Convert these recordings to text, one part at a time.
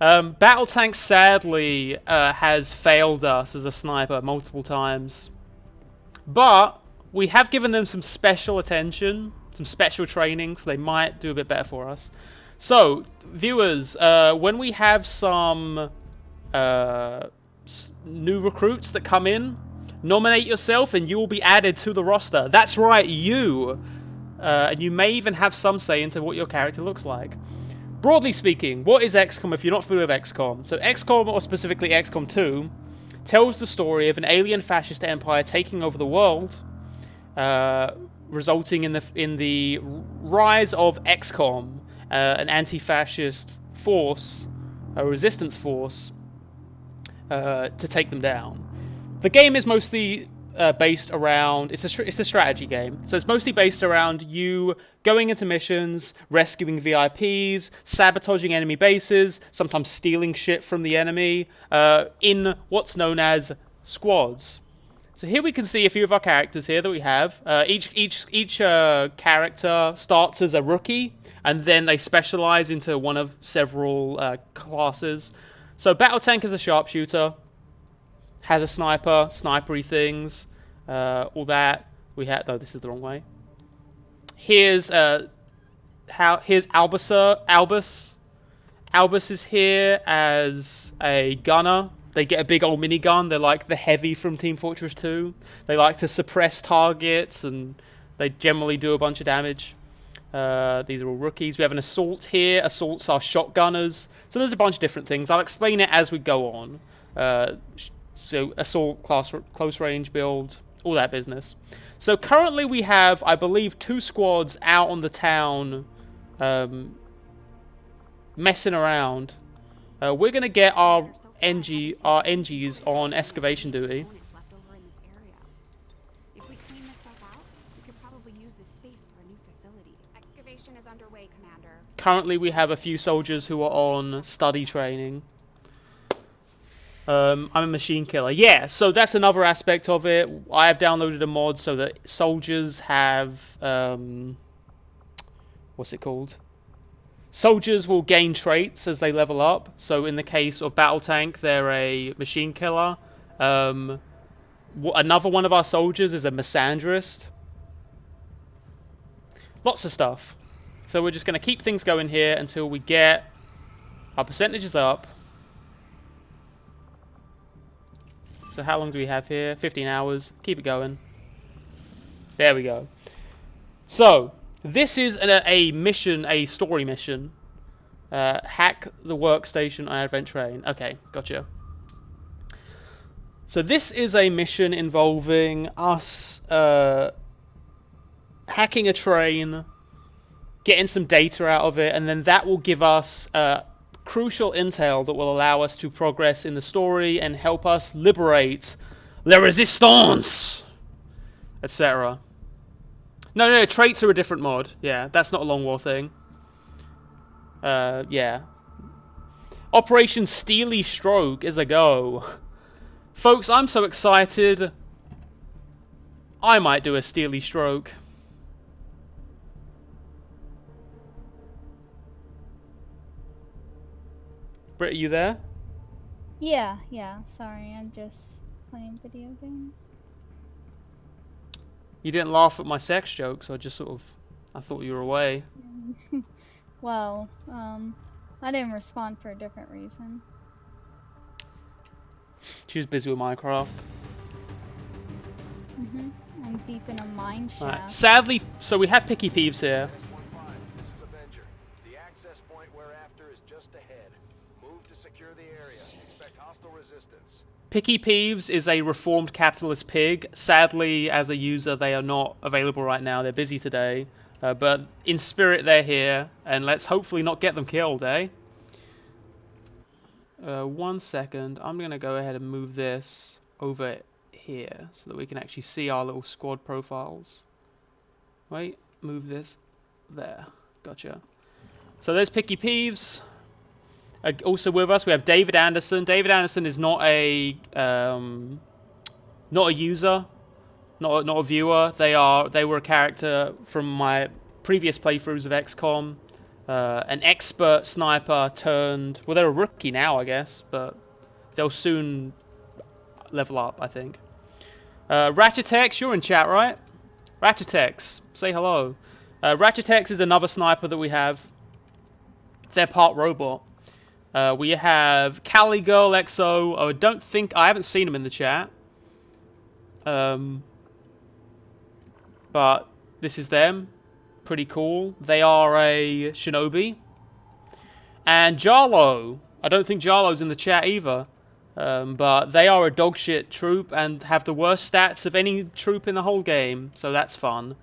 Battletank sadly has failed us as a sniper multiple times. But we have given them some special attention, some special training, so they might do a bit better for us. So, viewers, when we have some new recruits that come in, nominate yourself and you will be added to the roster. That's right, you. And you may even have some say into what your character looks like. Broadly speaking, what is XCOM if you're not familiar with XCOM? So XCOM, or specifically XCOM2, tells the story of an alien fascist empire taking over the world, resulting in the rise of XCOM, an anti-fascist force, a resistance force, to take them down. The game is mostly based around... It's a strategy game. So it's mostly based around you going into missions, rescuing VIPs, sabotaging enemy bases, sometimes stealing shit from the enemy, in what's known as squads. So here we can see a few of our characters here that we have. Each character starts as a rookie, and then they specialize into one of several classes. So Battletank is a sharpshooter, has a sniper, snipery things, all that. We have... No, this is the wrong way. Here's Albus. Albus is here as a gunner. They get a big old minigun. They're like the Heavy from Team Fortress 2. They like to suppress targets, and they generally do a bunch of damage. These are all rookies. We have an Assault here. Assaults are shotgunners. So there's a bunch of different things. I'll explain it as we go on. So Assault, close range build, all that business. So currently we have, I believe, 2 squads out on the town messing around. We're going to get our NGs on excavation duty. If we clean this stuff out, we could probably use this space for a new facility. Excavation is underway, Commander. Currently we have a few soldiers who are on study training. I'm a machine killer. Yeah, so that's another aspect of it. I have downloaded a mod so that soldiers have... what's it called? Soldiers will gain traits as they level up. So in the case of Battletank, they're a machine killer. Another one of our soldiers is a misandrist. Lots of stuff. So we're just going to keep things going here until we get our percentages up. So how long do we have here? 15 hours. Keep it going. There we go. So, this is a mission, a story mission. Hack the workstation on Advent Train. Okay, gotcha. So this is a mission involving us hacking a train, getting some data out of it, and then that will give us crucial intel that will allow us to progress in the story and help us liberate La Resistance, etc. No, traits are a different mod. Yeah, that's not a Long War thing. Yeah. Operation Steely Stroke is a go. Folks, I'm so excited. I might do a Steely Stroke. Britt, are you there? Yeah. Sorry, I'm just playing video games. You didn't laugh at my sex joke, so I just sort of... I thought you were away. Well, I didn't respond for a different reason. She was busy with Minecraft. I'm deep in a mine shaft. Right. Sadly, so we have Picky Peeves here. The access point we're after is just ahead. Move to secure the area. Expect hostile resistance. Picky Peeves is a reformed capitalist pig. Sadly, as a user, they are not available right now. They're busy today. But in spirit, they're here. And let's hopefully not get them killed, eh? 1 second. I'm going to go ahead and move this over here so that we can actually see our little squad profiles. Wait, move this there. Gotcha. So there's Picky Peeves. Also with us, we have David Anderson. David Anderson is not a user, not a viewer. They were a character from my previous playthroughs of XCOM. an expert sniper turned... Well, they're a rookie now, I guess, but they'll soon level up, I think. Ratchetex, you're in chat, right? Ratchetex, say hello. Ratchetex is another sniper that we have. They're part robot. We have Cali Girl XO. I haven't seen him in the chat. But this is them. Pretty cool. They are a shinobi. And Jarlo. I don't think Jarlo's in the chat either. But they are a dogshit troop and have the worst stats of any troop in the whole game. So that's fun.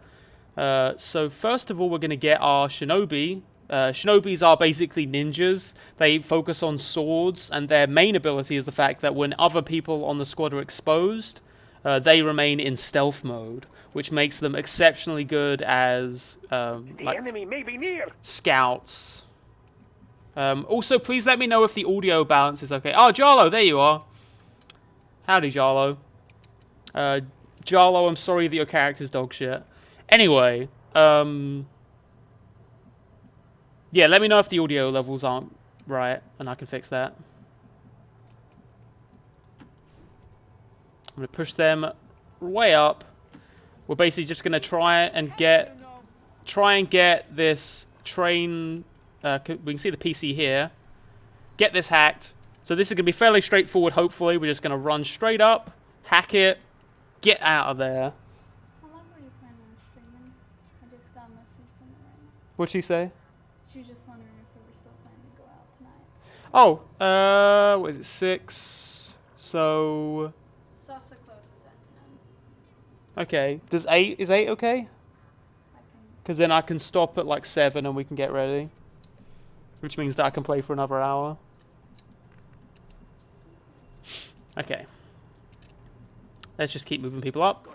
So first of all, we're going to get our shinobi. Shinobis are basically ninjas. They focus on swords, and their main ability is the fact that when other people on the squad are exposed, they remain in stealth mode, which makes them exceptionally good as like enemy may be near. scouts. Also, please let me know if the audio balance is okay. Oh, Jarlo, there you are. Howdy, Jarlo. Jarlo, I'm sorry that your character's dog shit. Anyway, yeah, let me know if the audio levels aren't right, and I can fix that. I'm going to push them way up. We're basically just going to try and get this train... we can see the PC here. Get this hacked. So this is going to be fairly straightforward, hopefully. We're just going to run straight up, hack it, get out of there. How long were you planning on streaming? I just got a message from the rain. What'd she say? She was just wondering if we were still planning to go out tonight. Oh, what is it, 6? So... Salsa closes at 10. Okay. Is 8 okay? I can... Because then I can stop at like 7 and we can get ready. Which means that I can play for another hour. Okay. Let's just keep moving people up.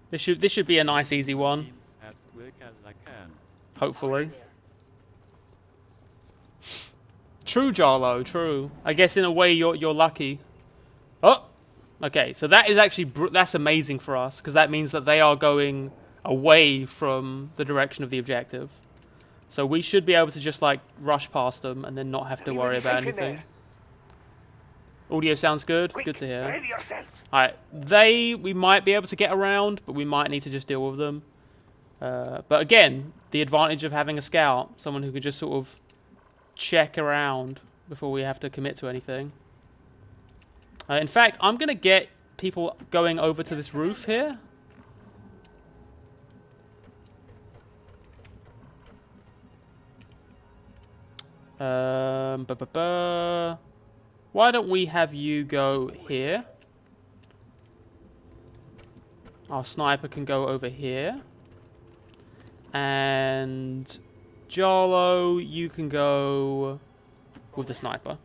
This should be a nice easy one. As quick as I can. Hopefully. True, Jarlo, true. I guess in a way you're lucky. Oh! Okay, so that is actually... that's amazing for us, because that means that they are going away from the direction of the objective. So we should be able to just, like, rush past them and then not have to worry about anything. Audio sounds good. Good to hear. Ready yourself. Alright, we might be able to get around, but we might need to just deal with them. But again, the advantage of having a scout, someone who can just sort of check around before we have to commit to anything. In fact, I'm going to get people going over to this roof here. Why don't we have you go here? Our sniper can go over here. And Jarlo, you can go with the sniper.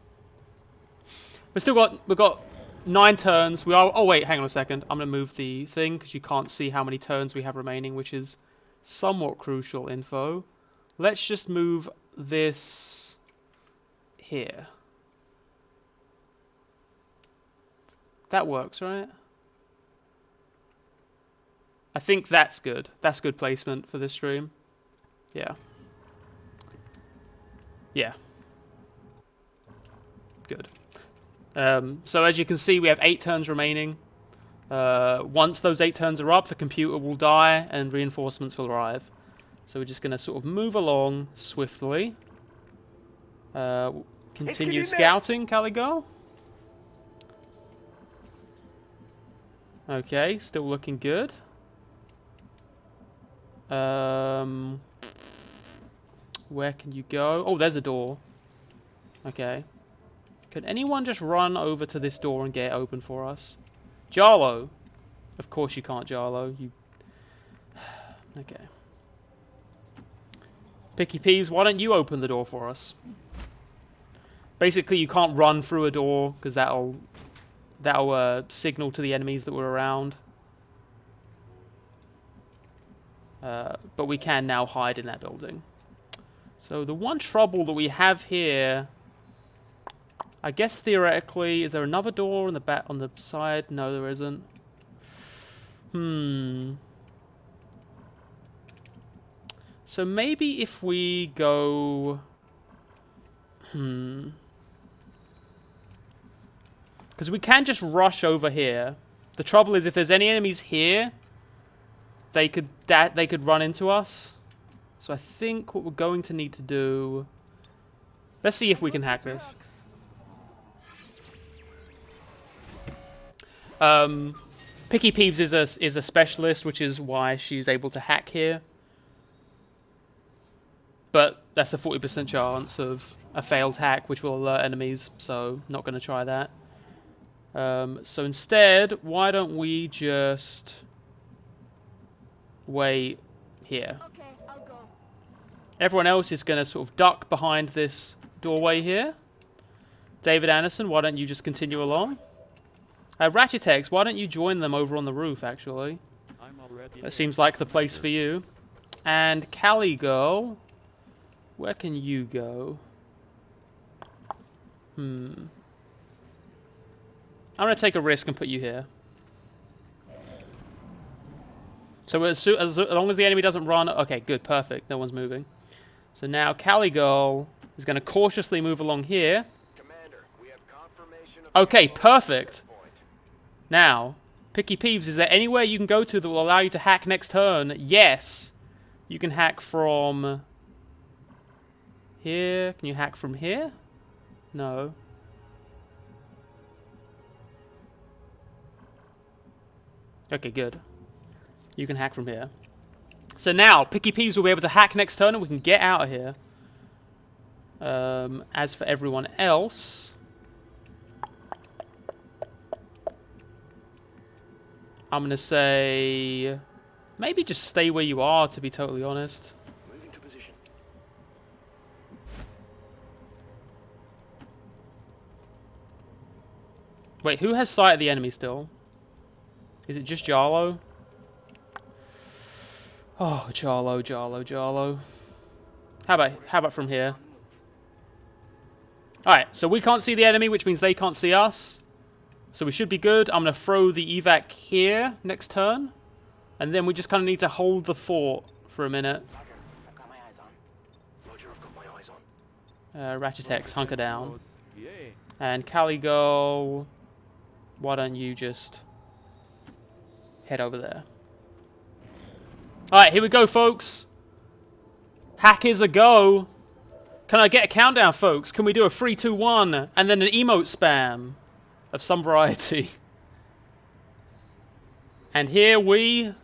We've got 9 turns. Oh wait, hang on a second. I'm gonna move the thing because you can't see how many turns we have remaining, which is somewhat crucial info. Let's just move this here. That works, right? I think that's good. That's good placement for this stream. Yeah. Yeah. Good. So as you can see, we have 8 turns remaining. Once those 8 turns are up, the computer will die and reinforcements will arrive. So we're just going to sort of move along swiftly. Continue scouting, Caligo. Okay, still looking good. Where can you go? Oh, there's a door. Okay. Can anyone just run over to this door and get it open for us? Jarlo. Of course you can't, Jarlo. You... Okay. Picky Peas, why don't you open the door for us? Basically, you can't run through a door, because that'll signal to the enemies that we're around. But we can now hide in that building. So the one trouble that we have here... I guess theoretically, is there another door on the back on the side? No, there isn't. So maybe if we go... Because we can just rush over here. The trouble is, if there's any enemies here, they could run into us. So I think what we're going to need to do... Let's see if we can hack this. Picky Peeves is a specialist, which is why she's able to hack here. But that's a 40% chance of a failed hack, which will alert enemies, so not going to try that. So instead, why don't we just wait here? Okay, I'll go. Everyone else is going to sort of duck behind this doorway here. David Anderson, why don't you just continue along? Ratchet X, why don't you join them over on the roof, actually? I'm already That seems like the place for you. And Callie Girl, where can you go? I'm going to take a risk and put you here. So as long as the enemy doesn't run... Okay, good, perfect. No one's moving. So now Callie Girl is going to cautiously move along here. Commander, we have confirmation of Okay, the perfect. point. Now, Picky Peeves, is there anywhere you can go to that will allow you to hack next turn? Yes. You can hack from... here. Can you hack from here? No. Okay, good. You can hack from here. So now, Picky Peeves will be able to hack next turn and we can get out of here. As for everyone else... I'm going to say... maybe just stay where you are, to be totally honest. Moving to position. Wait, who has sight of the enemy still? Is it just Jarlo? Oh, Jarlo, Jarlo, Jarlo. How about from here? Alright, so we can't see the enemy, which means they can't see us. So we should be good. I'm going to throw the evac here next turn. And then we just kind of need to hold the fort for a minute. Roger, I've got my eyes on. Roger, I've got my eyes on. Ratchet X, hunker down. Yeah. And Callie Girl, why don't you just head over there? Alright, here we go, folks. Hack is a go. Can I get a countdown, folks? Can we do a 3, 2, 1 and then an emote spam of some variety? And here we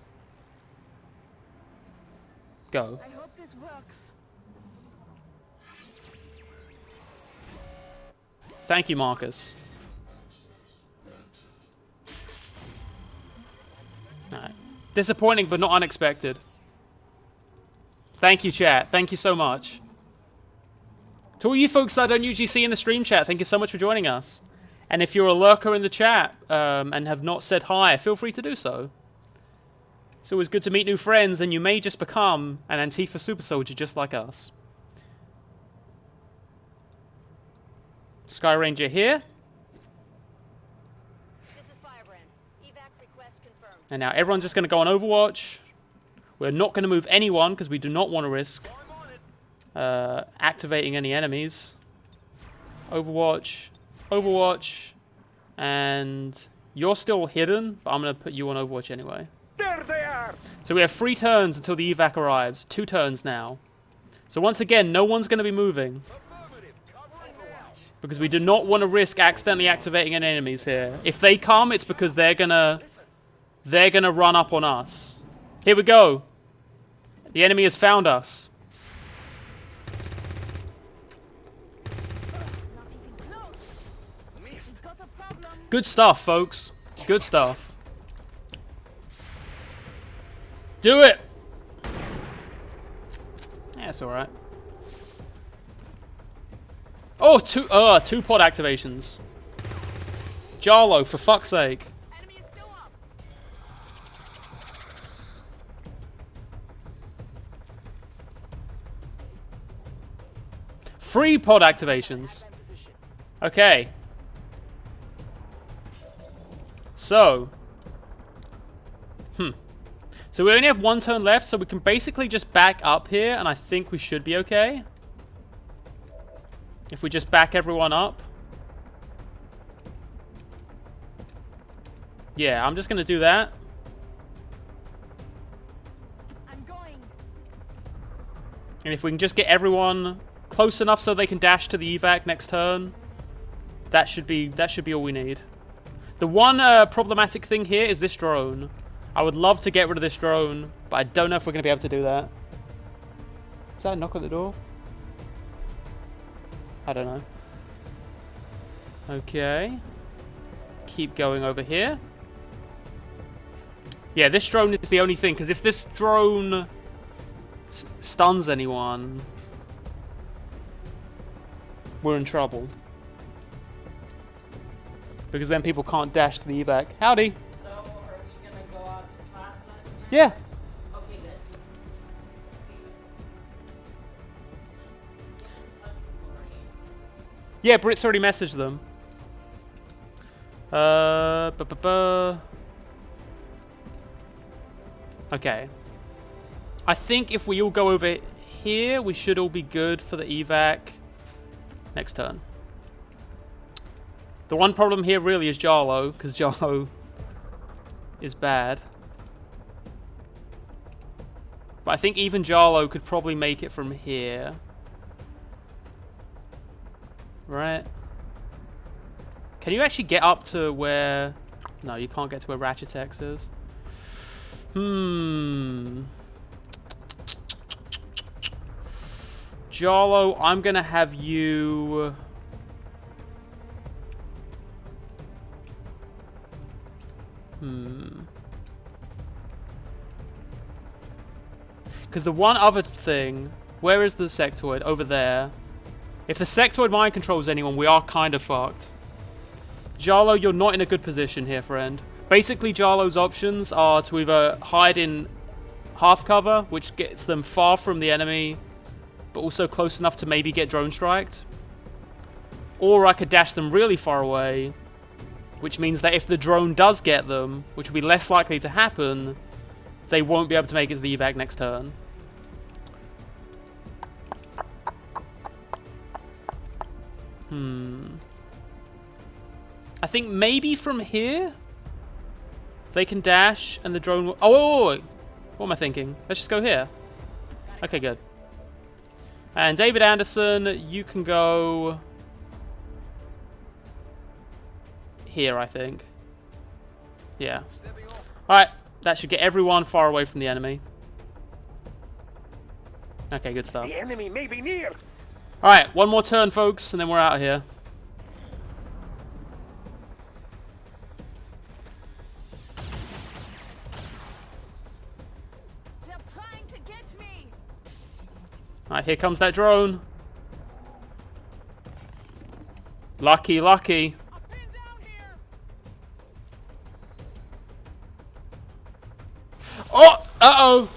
go. I hope this works. Thank you, Marcus. Alright. Disappointing, but not unexpected. Thank you, chat. Thank you so much. To all you folks that I don't usually see in the stream chat, thank you so much for joining us. And if you're a lurker in the chat and have not said hi, feel free to do so. It's always good to meet new friends, and you may just become an Antifa super soldier just like us. Sky Ranger here. This is Firebrand. Evac request confirmed. And now everyone's just going to go on Overwatch. We're not going to move anyone because we do not want to risk activating any enemies. Overwatch, Overwatch, and you're still hidden, but I'm going to put you on Overwatch anyway. There they are! So we have 3 turns until the evac arrives. 2 turns now. So once again, no one's going to be moving Affirmative, covering now. because we do not want to risk accidentally activating any enemies here. If they come, it's because they're gonna run up on us. Here we go. The enemy has found us. Good stuff, folks. Good stuff. Do it! Yeah, that's alright. Oh, 2 pod activations. Jarlo, for fuck's sake. Enemy is still up. Free pod activations. Okay. So. So we only have 1 turn left, so we can basically just back up here, and I think we should be okay. If we just back everyone up. Yeah, I'm just going to do that. I'm going. And if we can just get everyone close enough so they can dash to the evac next turn, that should be all we need. The one problematic thing here is this drone. I would love to get rid of this drone, but I don't know if we're going to be able to do that. Is that a knock at the door? I don't know. Okay. Keep going over here. Yeah, this drone is the only thing, because if this drone stuns anyone, we're in trouble. Because then people can't dash to the evac. Howdy! So, are we gonna go out this last time? Yeah. Okay, good. Yeah, Brit's already messaged them. Okay. I think if we all go over here, we should all be good for the evac next turn. The one problem here really is Jarlo, because Jarlo is bad. But I think even Jarlo could probably make it from here. Right? Can you actually get up to where... No, you can't get to where Ratchet X is. Jarlo, I'm gonna have you... Because the one other thing... Where is the sectoid? Over there. If the sectoid mind controls anyone, we are kind of fucked. Jarlo, you're not in a good position here, friend. Basically, Jarlo's options are to either hide in half cover, which gets them far from the enemy, but also close enough to maybe get drone striked. Or I could dash them really far away, which means that if the drone does get them, which will be less likely to happen, they won't be able to make it to the evac next turn. I think maybe from here they can dash and the drone will... Oh, wait. What am I thinking? Let's just go here. Okay, good. And David Anderson, you can go here, I think. Yeah. Alright, that should get everyone far away from the enemy. Okay, good stuff. The enemy may be near. Alright, one more turn, folks, and then we're out of here. They're trying to get me. Alright, here comes that drone. Lucky, lucky. I'm pinned down here. Oh! Uh-oh!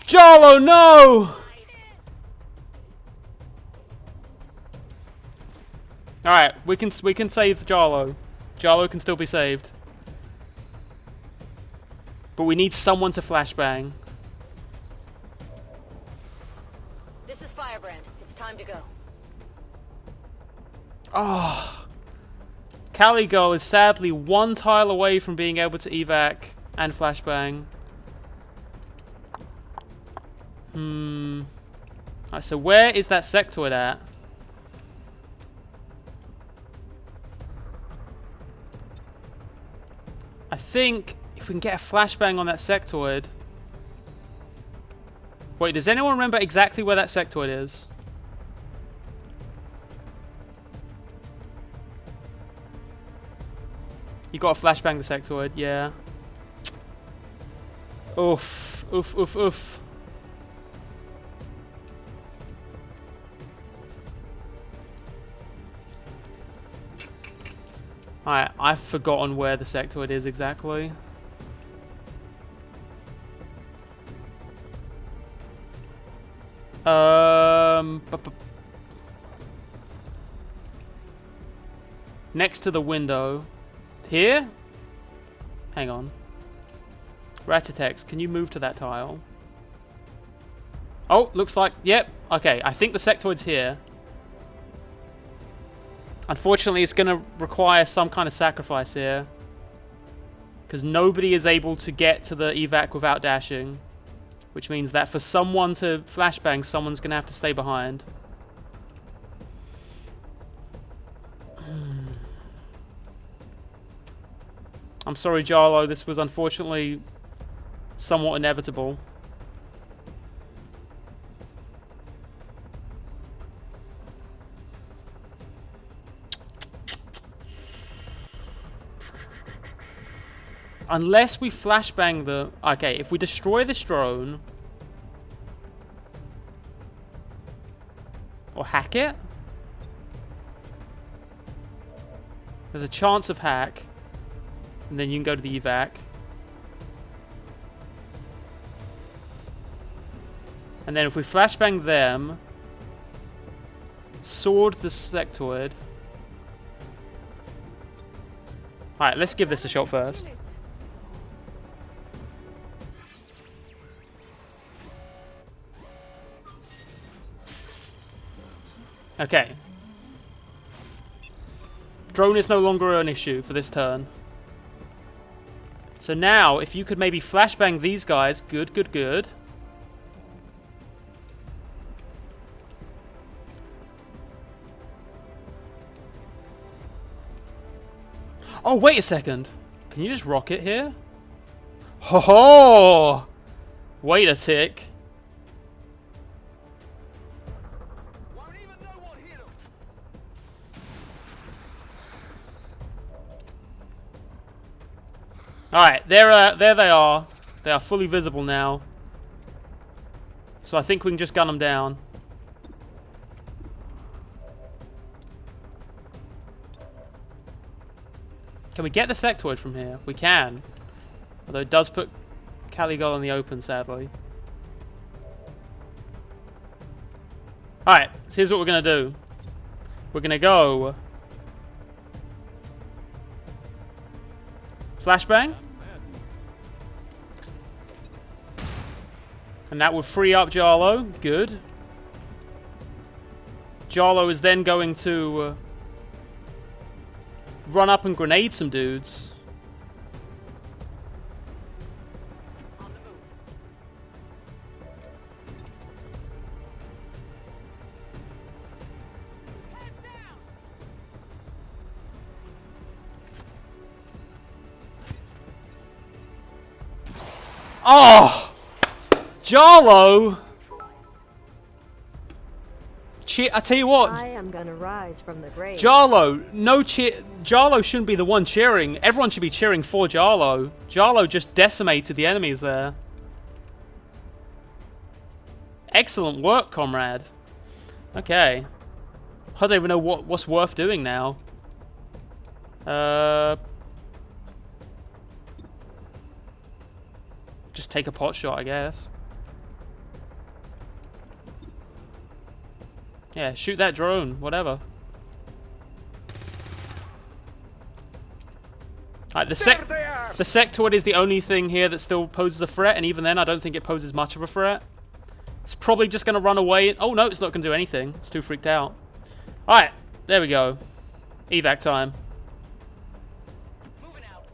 Jarlo, no! Alright, we can save Jarlo. Jarlo can still be saved. But we need someone to flashbang. This is Firebrand. It's time to go. Oh. Cali Girl is sadly one tile away from being able to evac and flashbang. Alright, so where is that sectoid at? I think if we can get a flashbang on that sectoid... Wait, does anyone remember exactly where that sectoid is? You got to flashbang the sectoid, yeah. Oof, oof, oof, oof. I've forgotten where the sectoid is exactly. Next to the window. Here? Hang on. Ratitex, can you move to that tile? Oh, looks like... Yep. Okay, I think the sectoid's here. Unfortunately, it's going to require some kind of sacrifice here. Because nobody is able to get to the evac without dashing. Which means that for someone to flashbang, someone's going to have to stay behind. I'm sorry, Jarlo. This was unfortunately somewhat inevitable. Unless we flashbang the... Okay, if we destroy this drone... Or hack it? There's a chance of hack. And then you can go to the evac. And then if we flashbang them... Sword the sectoid... Alright, let's give this a shot first. Okay. Drone is no longer an issue for this turn. So now, if you could maybe flashbang these guys. Good, good, good. Oh, wait a second. Can you just rocket here? Ho ho! Wait a tick. Alright, there they are. They are fully visible now. So I think we can just gun them down. Can we get the sectoid from here? We can. Although it does put Caligol in the open, sadly. Alright, so here's what we're going to do. We're going to go... Flashbang. And that would free up Jarlo. Good. Jarlo is then going to run up and grenade some dudes. Oh! Jarlo! I tell you what. I am gonna rise from the grave. Jarlo, no cheer. Jarlo shouldn't be the one cheering. Everyone should be cheering for Jarlo. Jarlo just decimated the enemies there. Excellent work, comrade. Okay. I don't even know what's worth doing now. Just take a pot shot, I guess. Yeah, shoot that drone, whatever. Alright, the sectoid is the only thing here that still poses a threat, and even then I don't think it poses much of a threat. It's probably just going to run away. Oh no, it's not going to do anything. It's too freaked out. Alright, there we go. Evac time. Moving out.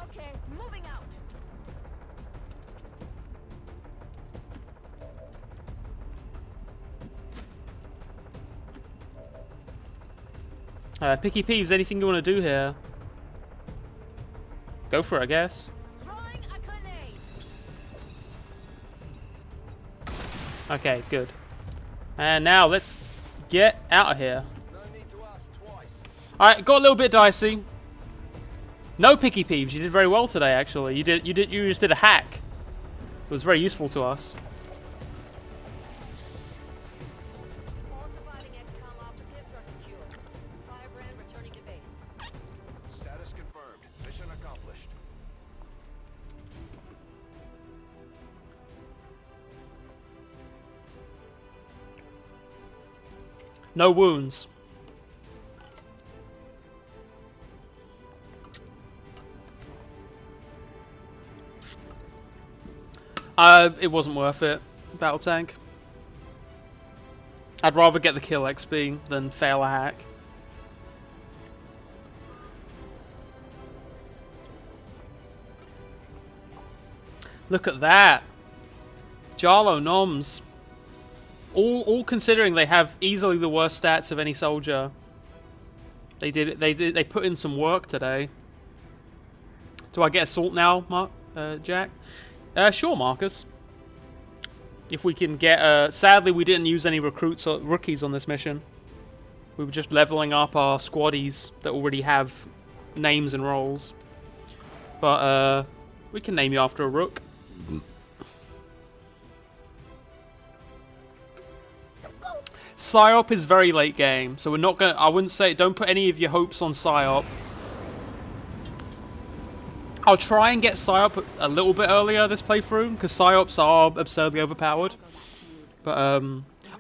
Okay, moving out. Picky Peeves, anything you want to do here? Go for it, I guess. Throwing a grenade. Okay, good. And now let's get out of here. Alright, got a little bit dicey. No Picky Peeves, you did very well today actually. You just did a hack. It was very useful to us. All surviving XCOM operatives are secure. Firebrand returning to base. Status confirmed. Mission accomplished. No wounds. It wasn't worth it. Battle tank. I'd rather get the kill XP than fail a hack. Look at that. Jarlo noms. All considering they have easily the worst stats of any soldier. They put in some work today. Do I get assault now, Jack? Sure, Marcus. If we can get... sadly, we didn't use any recruits or rookies on this mission. We were just leveling up our squaddies that already have names and roles. But, we can name you after a rook. Psyop is very late game, so we're not going to... I wouldn't say... Don't put any of your hopes on Psyop. I'll try and get Psyop a little bit earlier this playthrough, because Psyops are absurdly overpowered. But,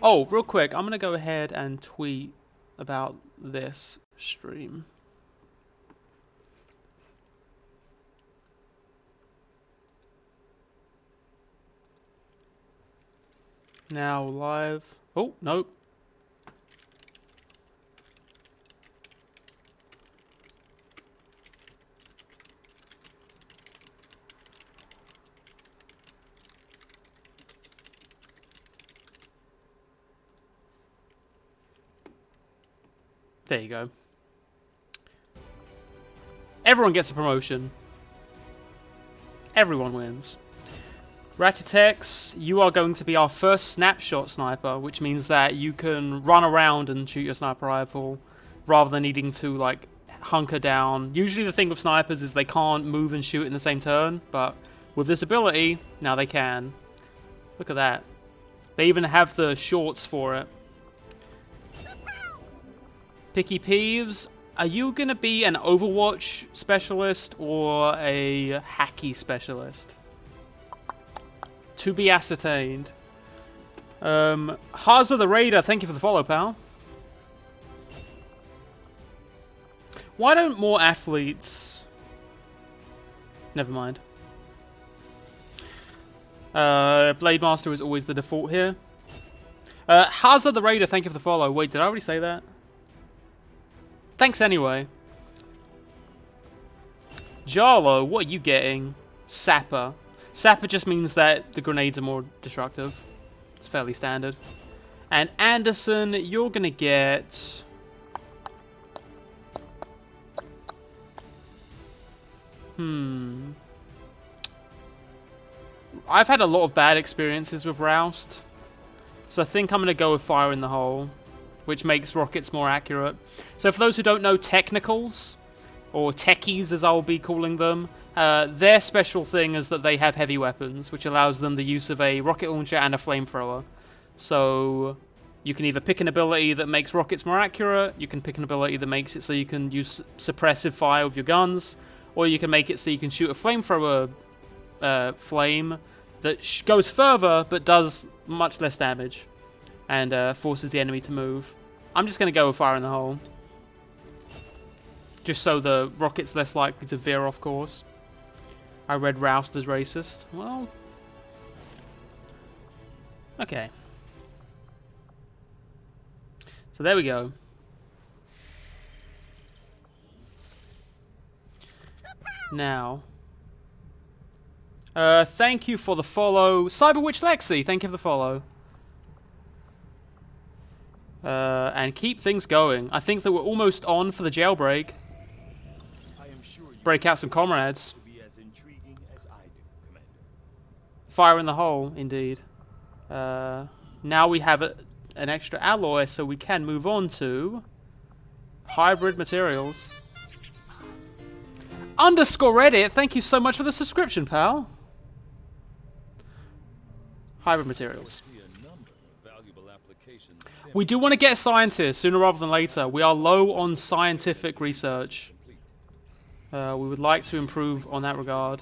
oh, real quick, I'm going to go ahead and tweet about this stream. Now live... Oh, nope. There you go. Everyone gets a promotion. Everyone wins. Ratchetex, you are going to be our first snapshot sniper, which means that you can run around and shoot your sniper rifle rather than needing to, like, hunker down. Usually the thing with snipers is they can't move and shoot in the same turn, but with this ability, now they can. Look at that. They even have the shorts for it. Picky Peeves, are you going to be an Overwatch specialist or a hacky specialist? To be ascertained. Haza the Raider, thank you for the follow, pal. Why don't more athletes... Never mind. Blade Master is always the default here. Haza the Raider, thank you for the follow. Wait, did I already say that? Thanks anyway. Jarlo, what are you getting? Sapper. Sapper just means that the grenades are more destructive. It's fairly standard. And Anderson, you're gonna get... I've had a lot of bad experiences with Roust. So I think I'm gonna go with Fire in the Hole, which makes rockets more accurate. So for those who don't know, technicals, or techies as I'll be calling them, their special thing is that they have heavy weapons, which allows them the use of a rocket launcher and a flamethrower. So you can either pick an ability that makes rockets more accurate, you can pick an ability that makes it so you can use suppressive fire with your guns, or you can make it so you can shoot a flamethrower flame that goes further but does much less damage and forces the enemy to move. I'm just going to go with Fire in the Hole. Just so the rocket's less likely to veer off course. I read Roust as racist. Well... Okay. So there we go. Now... thank you for the follow. Cyberwitch Lexi, thank you for the follow. And keep things going. I think that we're almost on for the jailbreak. Break out some comrades. Fire in the Hole, indeed. Now we have an extra alloy, so we can move on to hybrid materials. Underscore Reddit, thank you so much for the subscription, pal. Hybrid materials. We do want to get scientists sooner rather than later. We are low on scientific research. We would like to improve on that regard.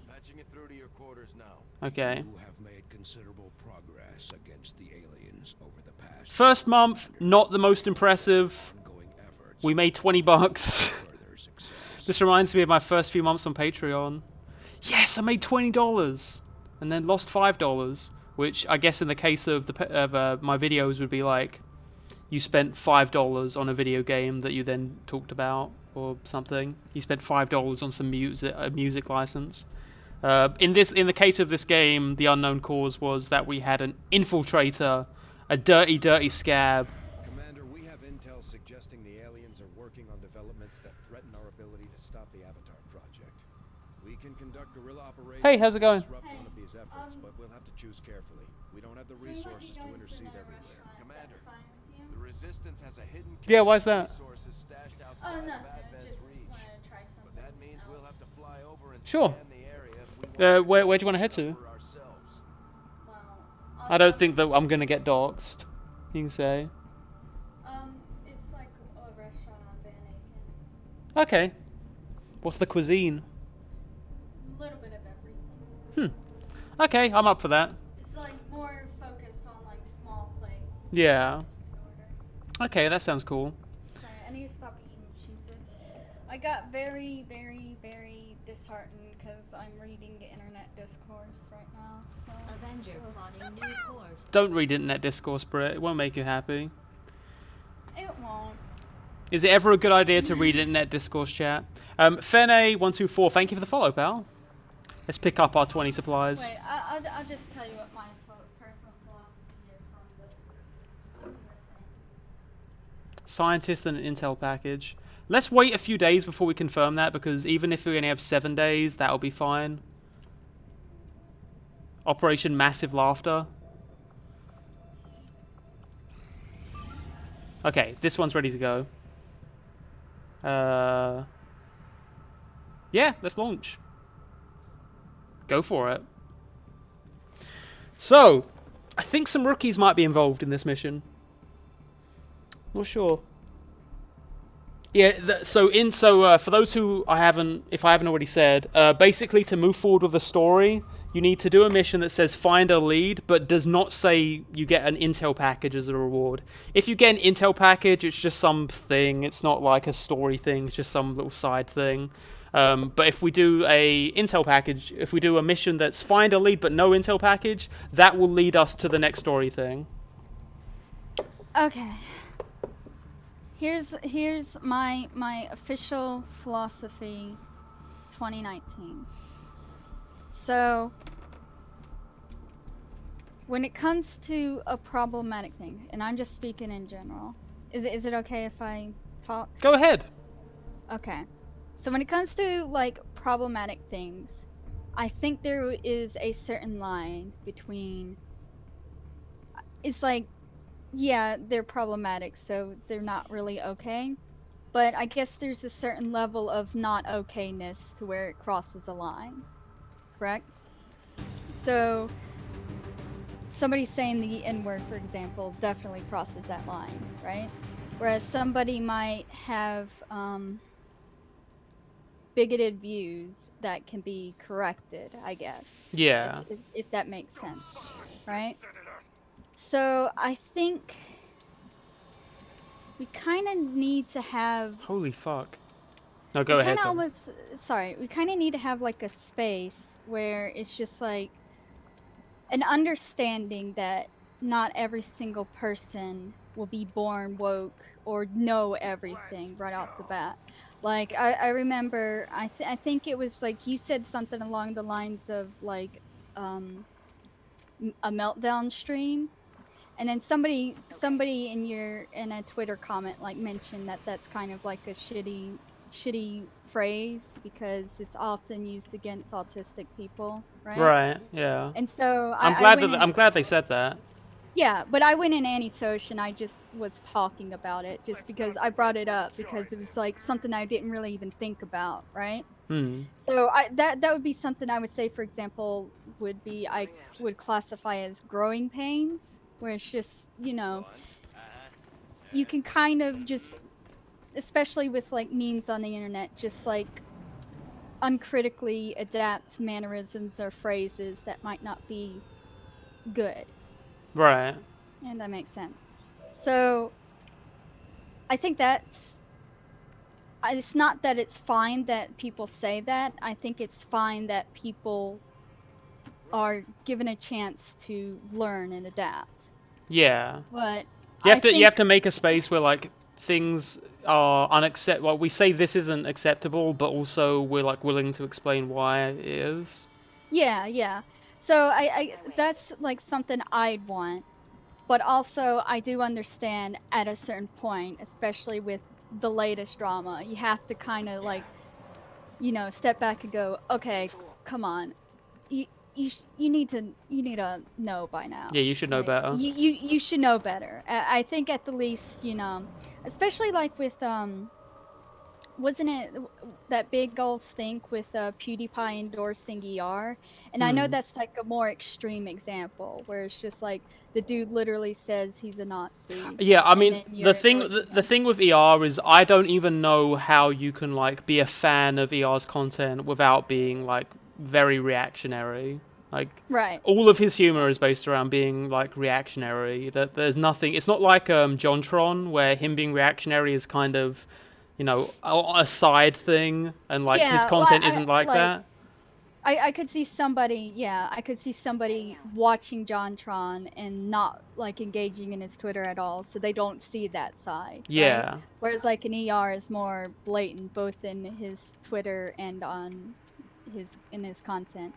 Patching it through to your quarters now. Okay. You have made considerable progress against the aliens over the past. First month, not the most impressive. Ongoing efforts We made 20 bucks. further success. This reminds me of my first few months on Patreon. Yes, I made $20. and then lost $5, which I guess in the case of my videos would be like, you spent $5 on a video game that you then talked about or something. You spent $5 on some music license. In the case of this game, the unknown cause was that we had an infiltrator, a dirty scab. Commander, we have intel suggesting the aliens are working on developments that threaten our ability to stop the Avatar project. We can conduct guerrilla operations. Hey, how's it going? To disrupt one of these efforts, but we'll have to choose carefully. We don't have the resources to intercede everywhere. Commander, the Resistance has a hidden Yeah, why's that? resources stashed Oh, outside no. of Advent's Just reach. want to try something. But that means we'll have to fly over and Sure. scan the area if we want Where do you want to head to? for ourselves. Well, I don't think that I'm gonna get doxxed. You can say. It's like a restaurant on Van Aken. Okay. What's the cuisine? A little bit of everything. Okay, I'm up for that. It's like more focused on like small plates. Yeah. To order. Okay, that sounds cool. Sorry, I need to stop eating Cheez-Its. I got very, very, very disheartened because I'm reading the internet discourse right now. So. Avenger plotting new course. Don't read internet discourse, Britt. It won't make you happy. It won't. Is it ever a good idea to read internet discourse chat? Fene124, thank you for the follow, pal. Let's pick up our 20 supplies. Wait, I'll just tell you what my personal philosophy is on the thing. Scientist and an intel package. Let's wait a few days before we confirm that, because even if we only have 7 days, that'll be fine. Operation Massive Laughter. Okay, this one's ready to go. Yeah, let's launch. Go for it. So, I think some rookies might be involved in this mission. Not sure. Yeah, for those who if I haven't already said, basically to move forward with the story, you need to do a mission that says find a lead, but does not say you get an intel package as a reward. If you get an intel package, it's just something. It's not like a story thing. It's just some little side thing. But if we do a intel package, if we do a mission that's find a lead but no intel package, that will lead us to the next story thing. Okay. Here's my official philosophy 2019. So when it comes to a problematic thing, and I'm just speaking in general, is it okay if I talk? Go ahead. Okay. So when it comes to like problematic things, I think there is a certain line between it's like, yeah, they're problematic, so they're not really okay. But I guess there's a certain level of not okayness to where it crosses a line. Correct? So somebody saying the N-word, for example, definitely crosses that line, right? Whereas somebody might have bigoted views that can be corrected, I guess. Yeah. If that makes sense, right? So I think we kind of need to have... Holy fuck. No, go ahead. We kind of need to have like a space where it's just like an understanding that not every single person will be born woke or know everything right off the bat. Like I remember, I think it was like you said something along the lines of like a meltdown stream, and then somebody in a Twitter comment like mentioned that that's kind of like a shitty phrase because it's often used against autistic people, right? Right. Yeah. And so I'm glad they said that. Yeah, but I went in antisocial and I just was talking about it just because I brought it up because it was like something I didn't really even think about, right? So that would be something I would say, for example, would be I would classify as growing pains, where it's just, you know, you can kind of just, especially with like memes on the internet, just like uncritically adapt mannerisms or phrases that might not be good. Right. And that makes sense. So I think it's not that it's fine that people say that. I think it's fine that people are given a chance to learn and adapt. Yeah. But You have I you have think- to make a space where like things are unacceptable. Well, we say this isn't acceptable, but also we're like willing to explain why it is. Yeah. So I that's like something I'd want. But also I do understand at a certain point, especially with the latest drama, you have to kind of like, step back and go, okay, come on. You need to know by now. Yeah, you should know Right? better. You should know better. I think at the least, especially like with wasn't it that big old stink with PewDiePie endorsing ER? And I know that's like a more extreme example where it's just like the dude literally says he's a Nazi. Yeah, I and mean then you're endorsing the him. thing with ER is I don't even know how you can like be a fan of ER's content without being like very reactionary. Like Right. all of his humor is based around being like reactionary. That there's nothing. It's not like JonTron where him being reactionary is kind of, a side thing, and like his Yeah, well, content isn't like that. I could see somebody, I could see somebody watching JonTron and not like engaging in his Twitter at all, so they don't see that side. Yeah. Right? Whereas like an ER is more blatant, both in his Twitter and on his content.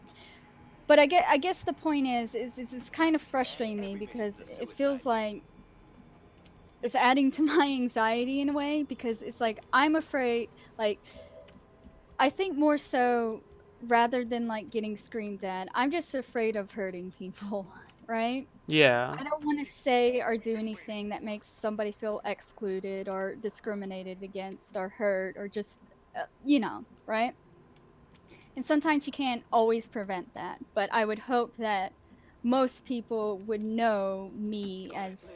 But I guess the point is it's kind of frustrating me because it feels like it's adding to my anxiety in a way, because it's like I'm afraid, like I think more so rather than like getting screamed at, I'm just afraid of hurting people, right? Yeah. I don't want to say or do anything that makes somebody feel excluded or discriminated against or hurt or just, right? And sometimes you can't always prevent that, but I would hope that most people would know me as,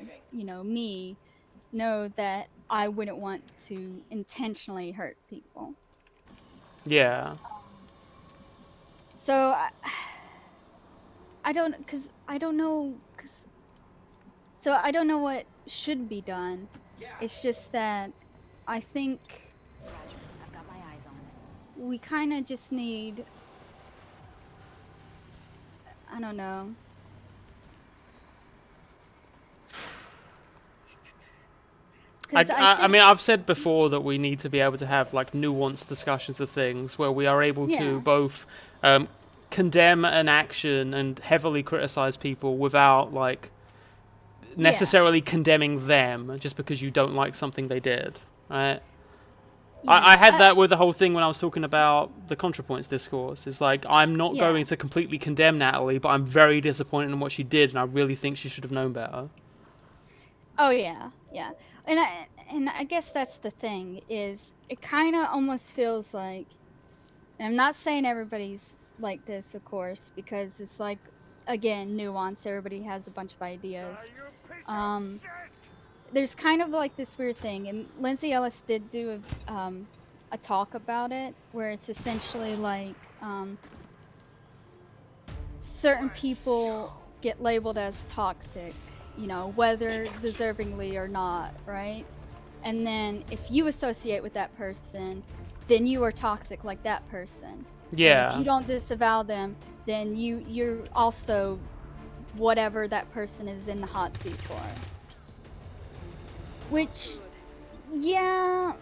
know that I wouldn't want to intentionally hurt people. Yeah. So I don't know what should be done. It's just that I think I've got my eyes on it. we kind of just need, I don't know. I mean, I've said before that we need to be able to have like nuanced discussions of things where we are able Yeah. to both condemn an action and heavily criticize people without like necessarily condemning them just because you don't like something they did, right? I had that with the whole thing when I was talking about the ContraPoints discourse. It's like, I'm not Yeah. going to completely condemn Natalie, but I'm very disappointed in what she did, and I really think she should have known better. Oh yeah. And I guess that's the thing, is it kind of almost feels like, and I'm not saying everybody's like this, of course, because it's like, again, nuance. Everybody has a bunch of ideas. There's kind of like this weird thing, and Lindsay Ellis did do a talk about it, where it's essentially like certain people get labeled as toxic, whether deservingly or not, right? And then if you associate with that person, then you are toxic like that person. Yeah. And if you don't disavow them, then you're also whatever that person is in the hot seat for. Which, yeah,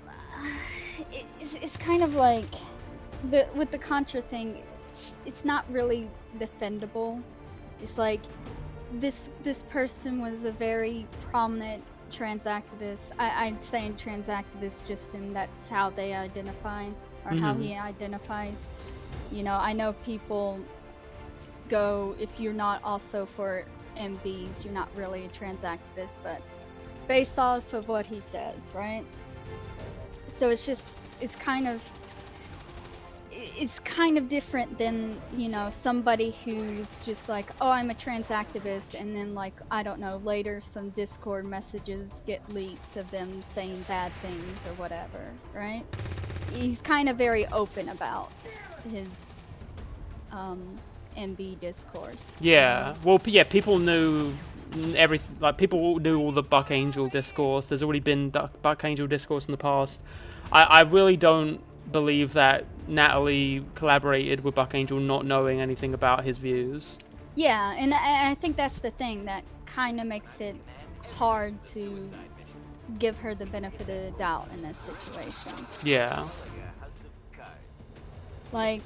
it's kind of like with the Contra thing. It's not really defendable. It's like this person was a very prominent trans activist. I'm saying trans activist just in that's how they identify, or how he identifies. I know people go, if you're not also for MBs, you're not really a trans activist, but based off of what he says, right? So it's kind of different than, somebody who's just like, oh, I'm a trans activist, and then like, I don't know, later some Discord messages get leaked of them saying bad things or whatever, right? He's kind of very open about his MB discourse. Yeah. Well, yeah, people knew everything. Like, people knew all the Buck Angel discourse. There's already been Buck Angel discourse in the past. I really don't believe that Natalie collaborated with Buck Angel not knowing anything about his views. Yeah, and I think that's the thing that kind of makes it hard to give her the benefit of the doubt in this situation. Yeah. Like,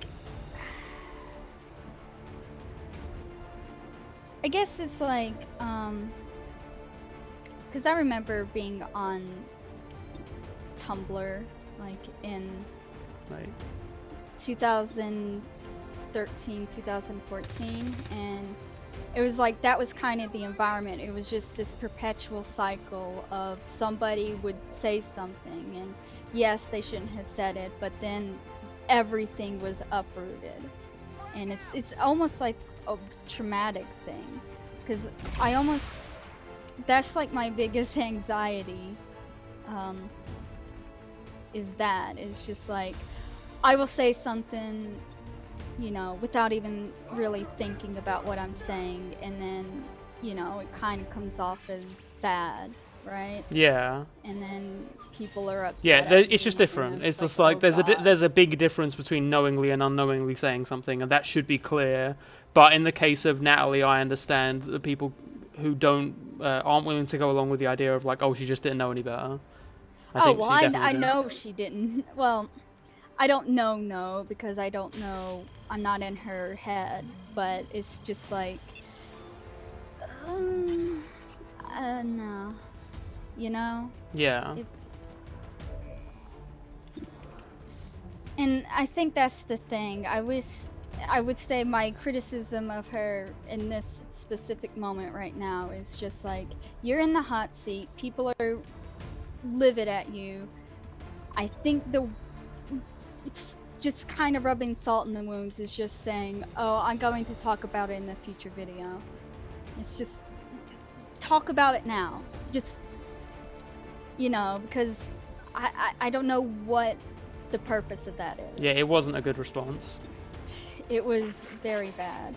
I guess it's like, because I remember being on Tumblr, like in Right. 2013, 2014, and it was like that was kind of the environment. It was just this perpetual cycle of somebody would say something, and yes, they shouldn't have said it, but then everything was uprooted, and it's almost like a traumatic thing, because I almost that's like my biggest anxiety. Is that it's just like I will say something, you know, without even really thinking about what I'm saying, and then, you know, it kind of comes off as bad, right? Yeah. And then people are upset. Yeah, at it's me, just and different. It's just oh, like there's God. there's a big difference between knowingly and unknowingly saying something, and that should be clear. But in the case of Natalie, I understand the people who aren't willing to go along with the idea of like, oh, she just didn't know any better. I Definitely did. know she didn't. Well, I don't know because I don't know. I'm not in her head, but it's just like, no, you know. Yeah. And I think that's the thing. I would say my criticism of her in this specific moment right now is just like, you're in the hot seat. People are livid at you. I think it's just kind of rubbing salt in the wounds is just saying, oh, I'm going to talk about it in a future video. It's just talk about it now. Just, you know, because I don't know what the purpose of that is. Yeah, it wasn't a good response. It was very bad.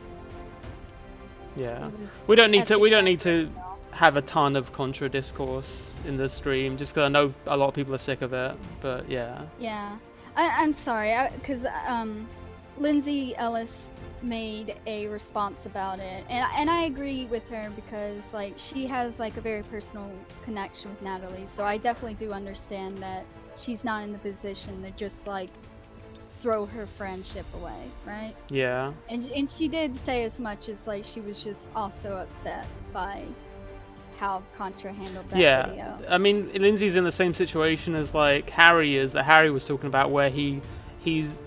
Yeah. It was We don't need at to the we don't end need to right now. have a ton of contra discourse in the stream just because I know a lot of people are sick of it, but yeah. Yeah, I'm sorry, because Lindsay Ellis made a response about it, and I agree with her because like she has like a very personal connection with Natalie, so I definitely do understand that she's not in the position to just like throw her friendship away, right? Yeah. And she did say as much as like she was just also upset by how Contra handled that video. Yeah. I mean, Lindsay's in the same situation as like Harry is, that Harry was talking about, where he's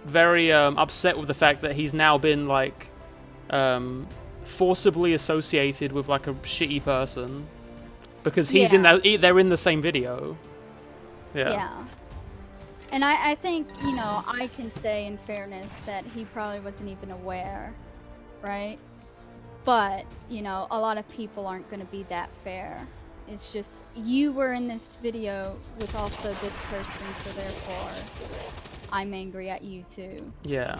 very upset with the fact that he's now been like forcibly associated with like a shitty person because he's they're in the same video. Yeah. And I think, you know, I can say in fairness that he probably wasn't even aware, right? But, you know, a lot of people aren't going to be that fair. It's just, you were in this video with also this person, so therefore, I'm angry at you too. Yeah.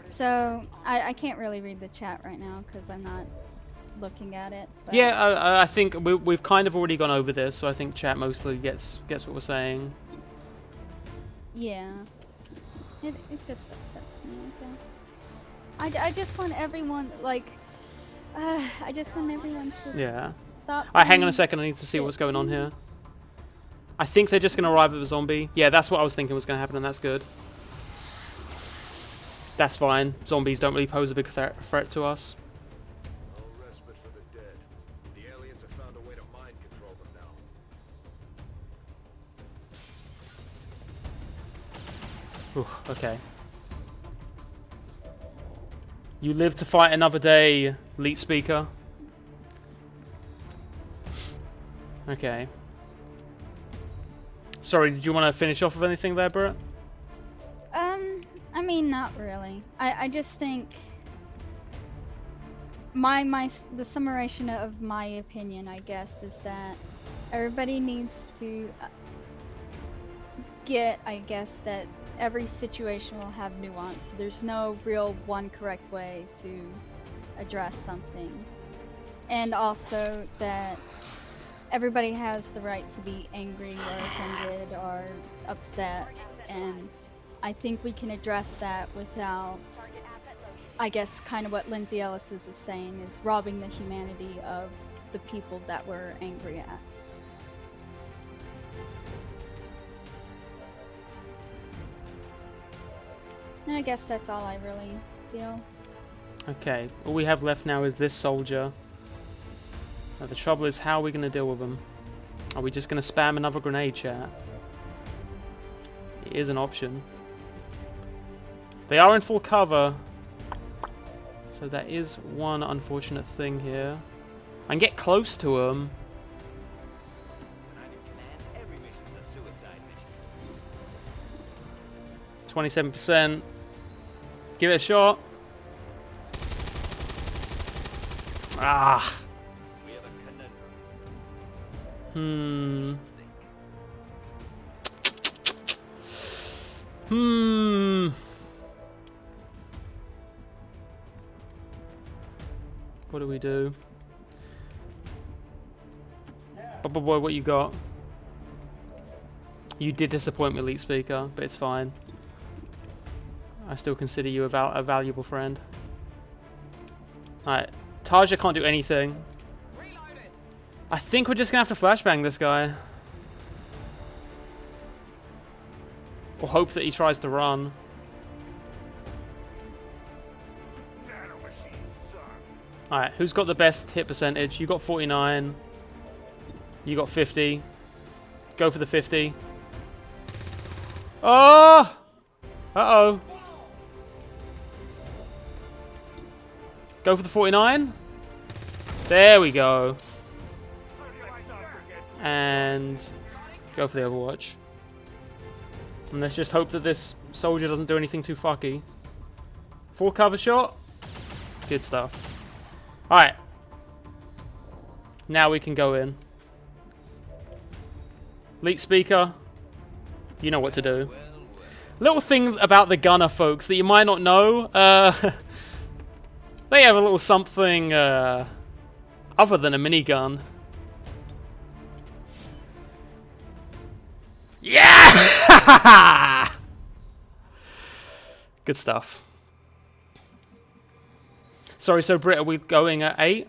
So, I can't really read the chat right now because I'm not looking at it. But Yeah, I think we've kind of already gone over this, so I think chat mostly gets what we're saying. yeah. It just upsets me, I guess. I just want everyone, like, I just want everyone to Yeah. stop. Alright, hang on being a second, I need to see shit. what's going on here. I think they're just going to arrive at the zombie. Yeah, that's what I was thinking was going to happen, and that's good. That's fine. Zombies don't really pose a big threat to us. No respite for the dead. The aliens have found a way to mind control them now. Ooh, okay. You live to fight another day, Leet Speaker. Okay. Sorry, did you want to finish off with anything there, Britt? I mean, not really. I just think the summation of my opinion, I guess, is that everybody needs to get, I guess, that every situation will have nuance. There's no real one correct way to address something. And also that everybody has the right to be angry or offended or upset, and I think we can address that without, Target asset located. I guess, kind of what Lindsay Ellis is saying, is robbing the humanity of the people that we're angry at. And I guess that's all I really feel. Okay, all we have left now is this soldier. Now the trouble is, how are we going to deal with him? Are we just going to spam another grenade, chat? It is an option. They are in full cover. So that is one unfortunate thing here. I can get close to him. Every mission's a suicide mission. 27%. Give it a shot. Ah. We have a conundrum. What do we do? Bubble boy, what you got? You did disappoint me, Elite Speaker, but it's fine. I still consider you a valuable friend. Alright, Tarja can't do anything. I think we're just gonna have to flashbang this guy. Or hope that he tries to run. Alright, who's got the best hit percentage? You got 49. You got 50. Go for the 50. Oh! Uh-oh. Go for the 49. There we go. And go for the Overwatch. And let's just hope that this soldier doesn't do anything too fucky. Full cover shot. Good stuff. Alright. Now we can go in. Leak speaker. You know what to do. Little thing about the gunner, folks, that you might not know. They have a little something other than a minigun. Yeah! Good stuff. Sorry, so Britt, are we going at 8?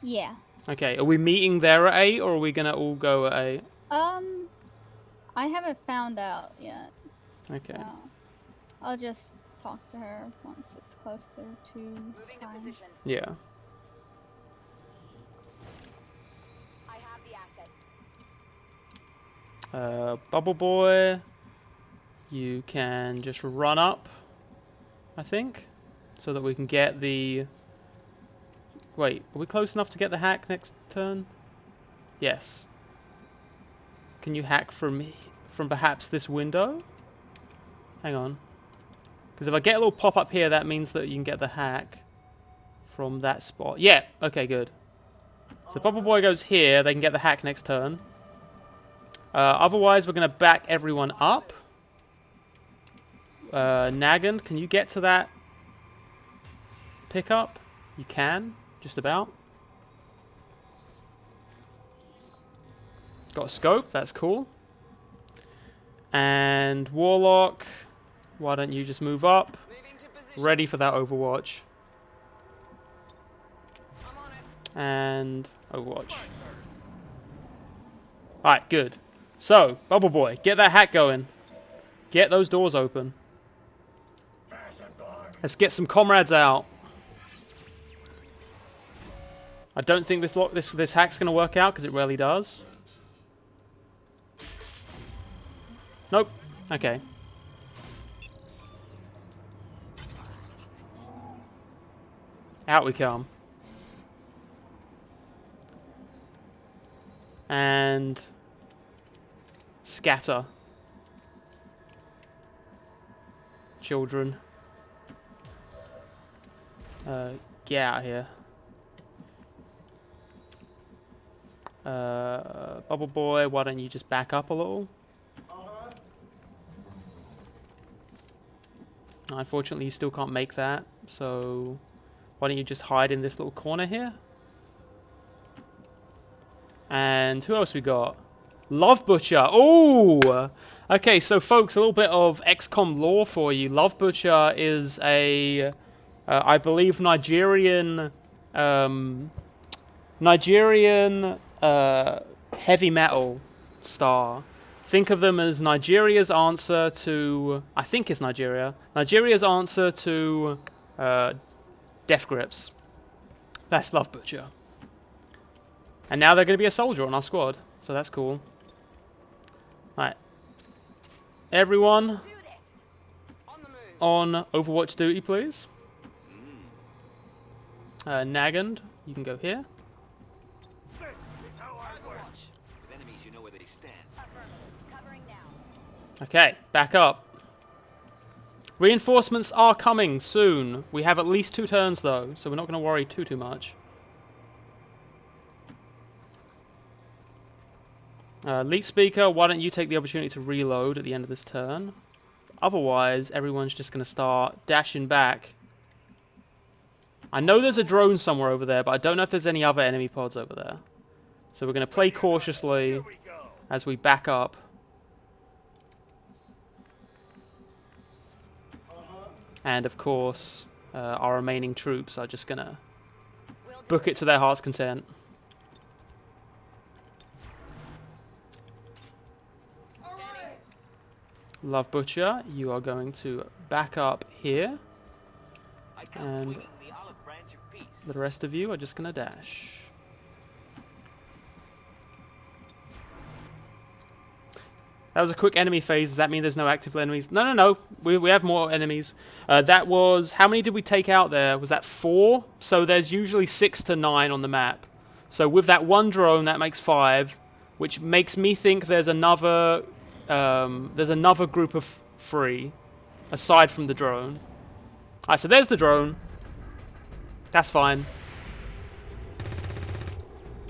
Yeah. Okay, are we meeting there at 8, or are we gonna all go at 8? I haven't found out yet. Okay. So I'll just talk to her once it's closer to Moving to time. position. Yeah. I have the asset. Bubble Boy, you can just run up, I think, so that we can get the... Wait, are we close enough to get the hack next turn? Yes. Can you hack from perhaps this window? Hang on. Because if I get a little pop-up here, that means that you can get the hack from that spot. Yeah, okay, good. So Bubble Boy goes here, they can get the hack next turn. Otherwise, we're going to back everyone up. Nagan, can you get to that pickup? You can, just about. Got a scope, that's cool. And Warlock, why don't you just move up? Ready for that Overwatch. And Overwatch. Alright, good. So, Bubble Boy, get that hack going. Get those doors open. Let's get some comrades out. I don't think this hack's gonna work out because it rarely does. Nope. Okay. Out we come. And scatter. Children. Get out of here. Bubble Boy, why don't you just back up a little? Unfortunately, you still can't make that, so why don't you just hide in this little corner here? And who else we got? Love Butcher. Oh, Okay, so folks, a little bit of XCOM lore for you. Love Butcher is a, I believe, Nigerian heavy metal star. Think of them as Nigeria's answer to, I think it's Nigeria, Nigeria's answer to Death Grips. That's Love Butcher. And now they're going to be a soldier on our squad, so that's cool. Alright. Everyone on Overwatch duty, please. Nagand, you can go here. With enemies, you know where they stand. Covering now. Okay, back up. Reinforcements are coming soon. We have at least 2 turns though, so we're not going to worry too much. Lead Speaker, why don't you take the opportunity to reload at the end of this turn? Otherwise, everyone's just going to start dashing back. I know there's a drone somewhere over there, but I don't know if there's any other enemy pods over there. So we're going to play cautiously as we back up. And of course, our remaining troops are just going to book it to their heart's content. Love Butcher, you are going to back up here. And the rest of you are just going to dash. That was a quick enemy phase. Does that mean there's no active enemies? No. We have more enemies. That was... How many did we take out there? Was that 4? So there's usually 6 to 9 on the map. So with that one drone, that makes 5. Which makes me think there's another group of 3. Aside from the drone. Alright, so there's the drone. That's fine.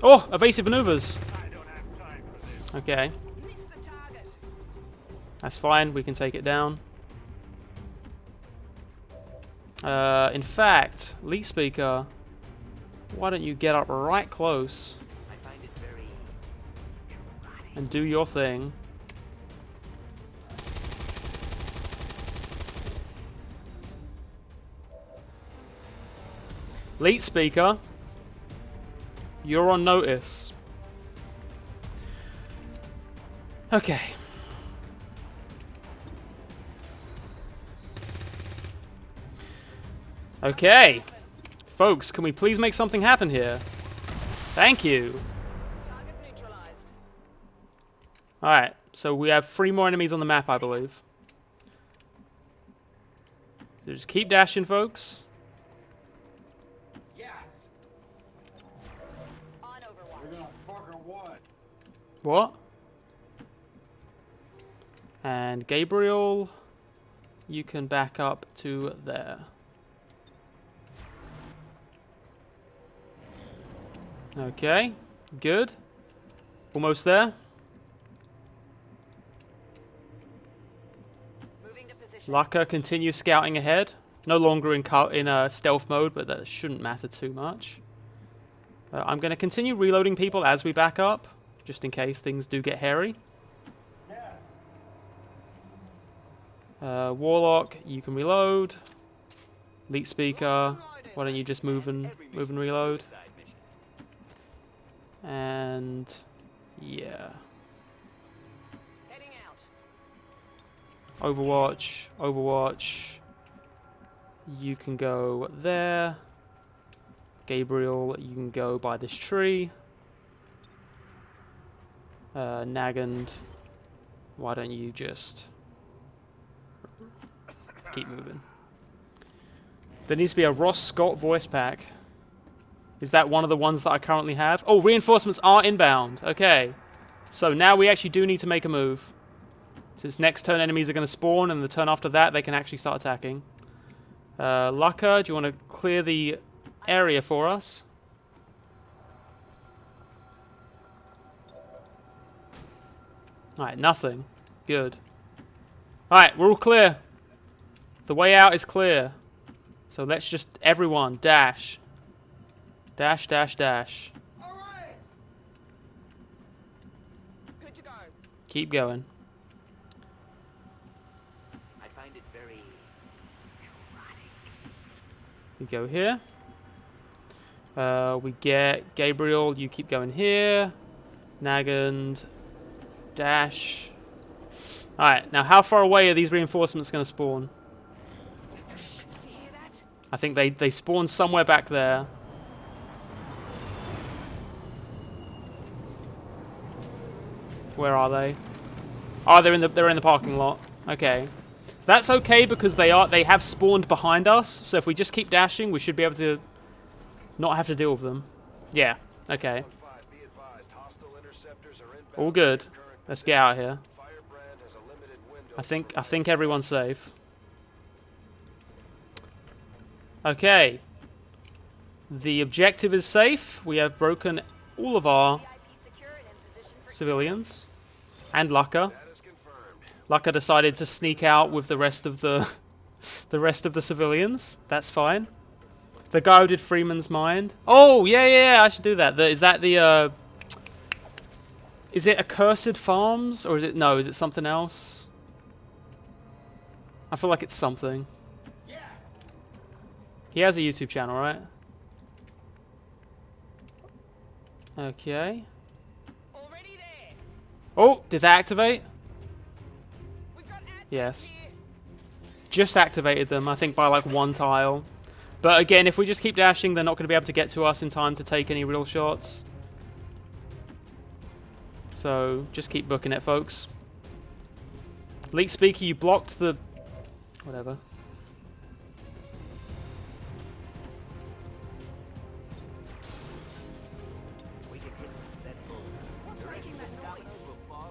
Oh! Evasive maneuvers. Okay. That's fine, we can take it down. In fact, Lead Speaker, why don't you get up right close and do your thing. Lead Speaker, you're on notice. Okay. Okay. Folks, can we please make something happen here? Thank you. Target neutralized. Alright, so we have 3 more enemies on the map, I believe. So just keep dashing, folks. Yes. On Overwatch. We're gonna fucking what? What? And Gabriel, you can back up to there. Okay, good. Almost there. Moving to position. Laka continues scouting ahead. No longer in stealth mode, but that shouldn't matter too much. I'm going to continue reloading people as we back up, just in case things do get hairy. Warlock, you can reload. Lead Speaker, why don't you just move and reload? And yeah. Heading out. Overwatch. You can go there. Gabriel, you can go by this tree. Nagand, why don't you just keep moving? There needs to be a Ross Scott voice pack. Is that one of the ones that I currently have? Oh, reinforcements are inbound. Okay. So now we actually do need to make a move. Since next turn enemies are going to spawn, and the turn after that they can actually start attacking. Laka, do you want to clear the area for us? Alright, nothing. Good. Alright, we're all clear. The way out is clear. So let's just, everyone, dash. Dash, dash, dash. All right. Good to go. Keep going. We go here. We get Gabriel. You keep going here. Nagand. Dash. Alright, now how far away are these reinforcements going to spawn? I think they spawn somewhere back there. Where are they? Oh, they're in the parking lot. Okay. So that's okay because they have spawned behind us. So if we just keep dashing, we should be able to not have to deal with them. Yeah. Okay. All good. Let's get out of here. I think everyone's safe. Okay. The objective is safe. We have broken all of our civilians. And Lucca. Lucca decided to sneak out with the rest of the civilians. That's fine. The guy who did Freeman's Mind. Oh, yeah, I should do that. Is that the is it Accursed Farms or is it something else? I feel like it's something. He has a YouTube channel, right? Okay. Oh, did that activate? Yes. Just activated them, I think by like one tile. But again, if we just keep dashing, they're not going to be able to get to us in time to take any real shots. So, just keep booking it, folks. Leak Speaker, you blocked the... whatever.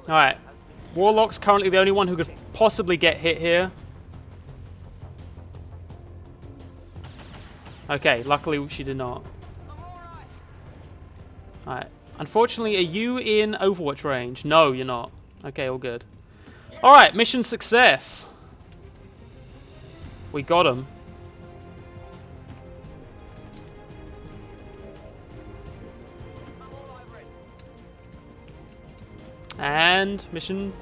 Alright. Warlock's currently the only one who could possibly get hit here. Okay, luckily she did not. Alright. Unfortunately, are you in Overwatch range? No, you're not. Okay, all good. Alright, mission success. We got him. And mission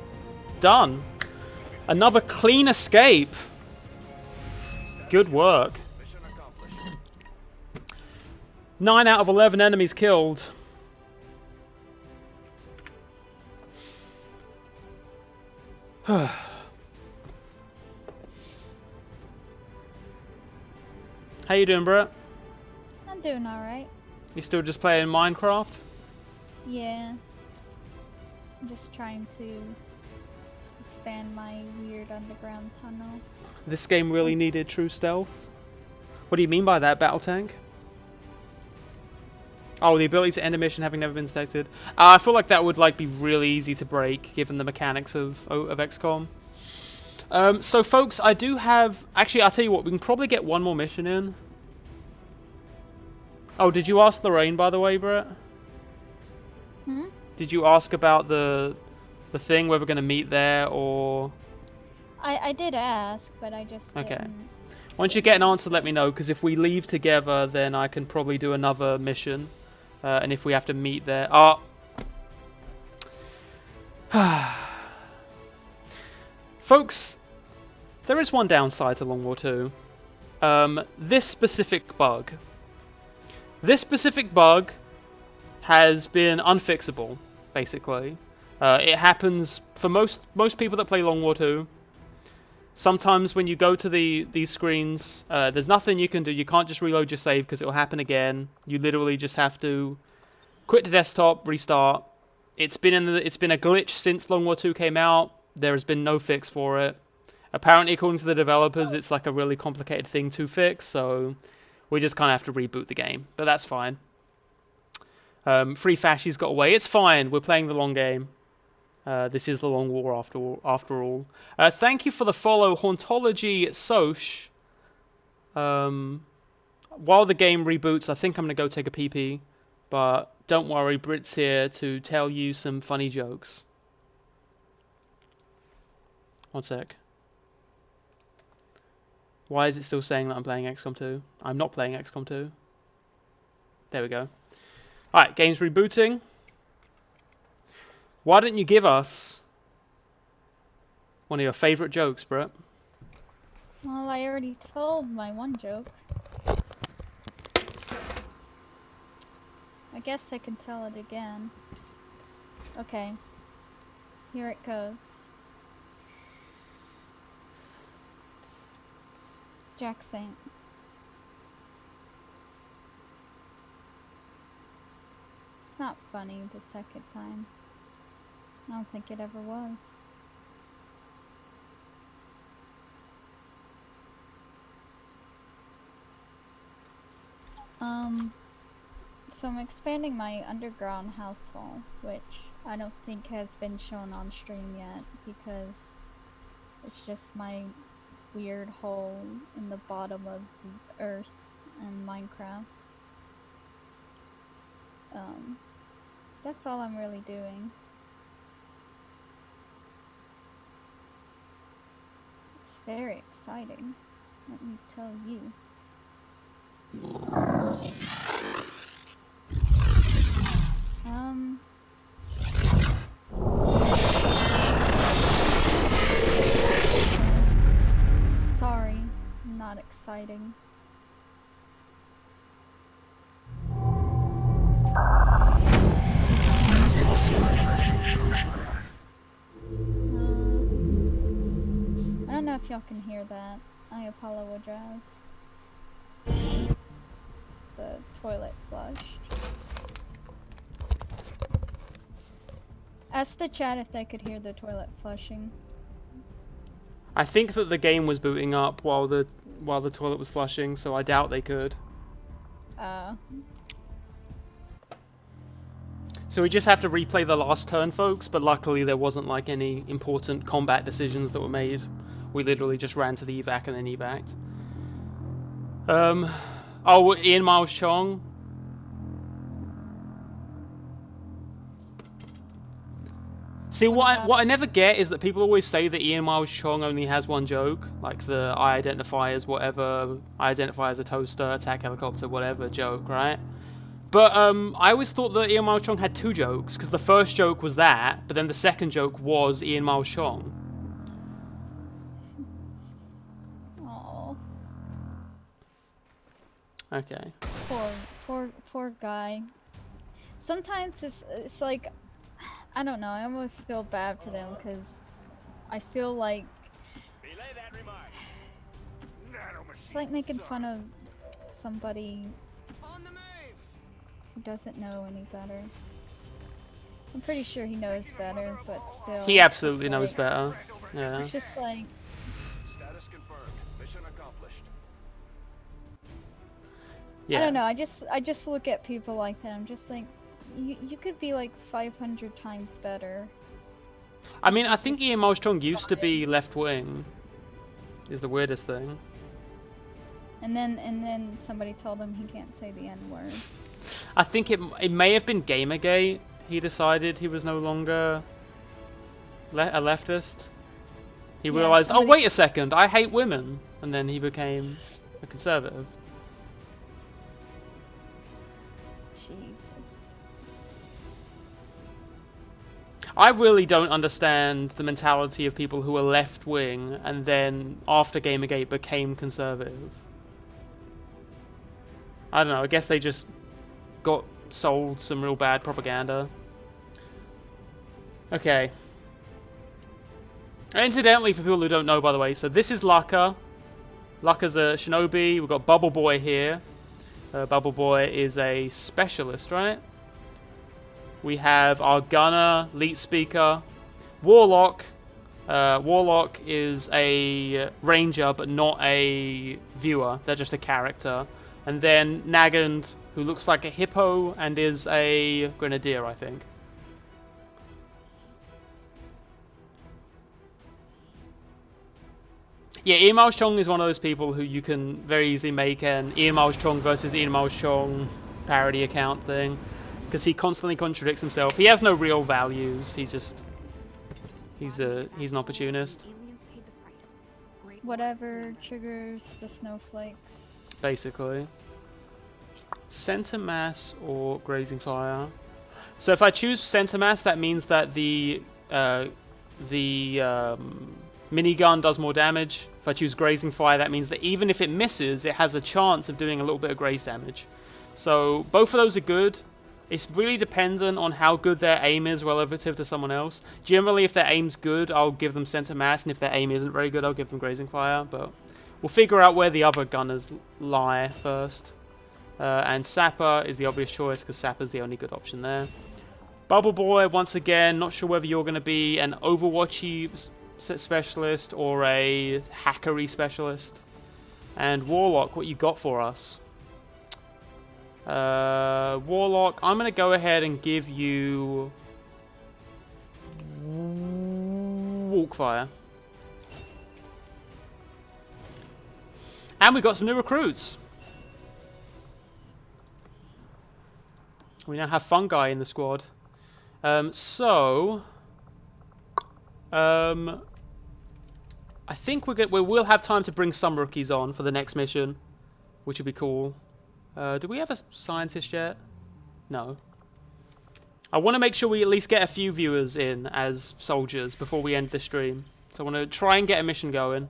done. Another clean escape. Good work. 9 out of 11 enemies killed. How you doing, Brett? I'm doing alright. You still just playing Minecraft? Yeah. I'm just trying to expand my weird underground tunnel. This game really needed true stealth. What do you mean by that, Battle Tank? Oh, the ability to end a mission having never been detected. I feel like that would be really easy to break, given the mechanics of XCOM. So, folks, I do have... Actually, I'll tell you what, we can probably get one more mission in. Oh, did you ask Lorraine, by the way, Brett? Hmm? Did you ask about the thing, whether we're going to meet there, or... I did ask, but I just didn't. Once you get an answer, let me know, because if we leave together, then I can probably do another mission. And if we have to meet there... Folks, there is one downside to Long War 2. This specific bug. This specific bug has been unfixable, basically. It happens for most people that play Long War 2. Sometimes when you go to these screens, there's nothing you can do. You can't just reload your save because it will happen again. You literally just have to quit the desktop, restart. It's been a glitch since Long War 2 came out. There has been no fix for it. Apparently, according to the developers, it's like a really complicated thing to fix, so we just kind of have to reboot the game. But that's fine. Free Fashi's got away. It's fine. We're playing the long game. This is the long war after all. Thank you for the follow, Hauntology Soch. While the game reboots, I think I'm going to go take a pee-pee. But don't worry, Brit's here to tell you some funny jokes. One sec. Why is it still saying that I'm playing XCOM2? I'm not playing XCOM2. There we go. Alright, game's rebooting. Why don't you give us one of your favourite jokes, Brett? Well, I already told my one joke. I guess I can tell it again. Okay. Here it goes. Jack Saint. It's not funny the second time. I don't think it ever was. So I'm expanding my underground household, which I don't think has been shown on stream yet because it's just my weird hole in the bottom of the earth in Minecraft. That's all I'm really doing. It's very exciting, let me tell you. Sorry, not exciting. I don't know if y'all can hear that. I apologize. The toilet flushed. Ask the chat if they could hear the toilet flushing. I think that the game was booting up while the toilet was flushing, so I doubt they could. So we just have to replay the last turn, folks, but luckily there wasn't like any important combat decisions that were made. We literally just ran to the evac and then evac'd. Oh, Ian Miles Chong. See, what I never get is that people always say that Ian Miles Chong only has one joke, like the I identify as whatever, I identify as a toaster, attack helicopter, whatever joke, right? But I always thought that Ian Miles Chong had two jokes, because the first joke was that, but then the second joke was Ian Miles Chong. Aww. Okay. Poor guy. Sometimes it's like, I don't know, I almost feel bad for them because I feel like it's like making fun of somebody who doesn't know any better. I'm pretty sure he knows better, but still. He absolutely knows better. Yeah. It's just like. Status confirmed. Mission accomplished. Yeah. I don't know. I just look at people like that. I'm just like, you could be like 500 times better. I mean, I think Ian Miles Chong used to be left wing. Is the weirdest thing. And then somebody told him he can't say the N-word. I think it may have been Gamergate. He decided he was no longer a leftist. He realized, oh wait a second, I hate women, and then he became a conservative. Jesus. I really don't understand the mentality of people who are left wing and then after Gamergate became conservative. I don't know. I guess they just got sold some real bad propaganda. Okay. Incidentally, for people who don't know, by the way, so this is Laka. Laka's a shinobi. We've got Bubble Boy here. Bubble Boy is a specialist, right? We have our gunner, lead speaker, Warlock. Warlock is a ranger, but not a viewer. They're just a character. And then Nagand, who looks like a hippo and is a grenadier, I think. Yeah, Ian Miles Chong is one of those people who you can very easily make an Ian Miles Chong versus Ian Miles Chong parody account thing. Because he constantly contradicts himself. He has no real values. He's an opportunist. Whatever triggers the snowflakes. Basically. Center mass or grazing fire. So if I choose center mass, that means that the minigun does more damage. If I choose grazing fire, that means that even if it misses, it has a chance of doing a little bit of graze damage. So both of those are good. It's really dependent on how good their aim is relative to someone else. Generally, if their aim's good, I'll give them center mass, and if their aim isn't very good, I'll give them grazing fire. But we'll figure out where the other gunners lie first. And Sapper is the obvious choice, because Sapper's the only good option there. Bubble Boy, once again, not sure whether you're going to be an Overwatchy specialist or a hackery specialist. And Warlock, what you got for us? Warlock, I'm going to go ahead and give you Walkfire. And we got some new recruits. We now have Fungi in the squad. I think we will have time to bring some rookies on for the next mission, which would be cool. Do we have a scientist yet? No. I want to make sure we at least get a few viewers in as soldiers before we end the stream. So I want to try and get a mission going.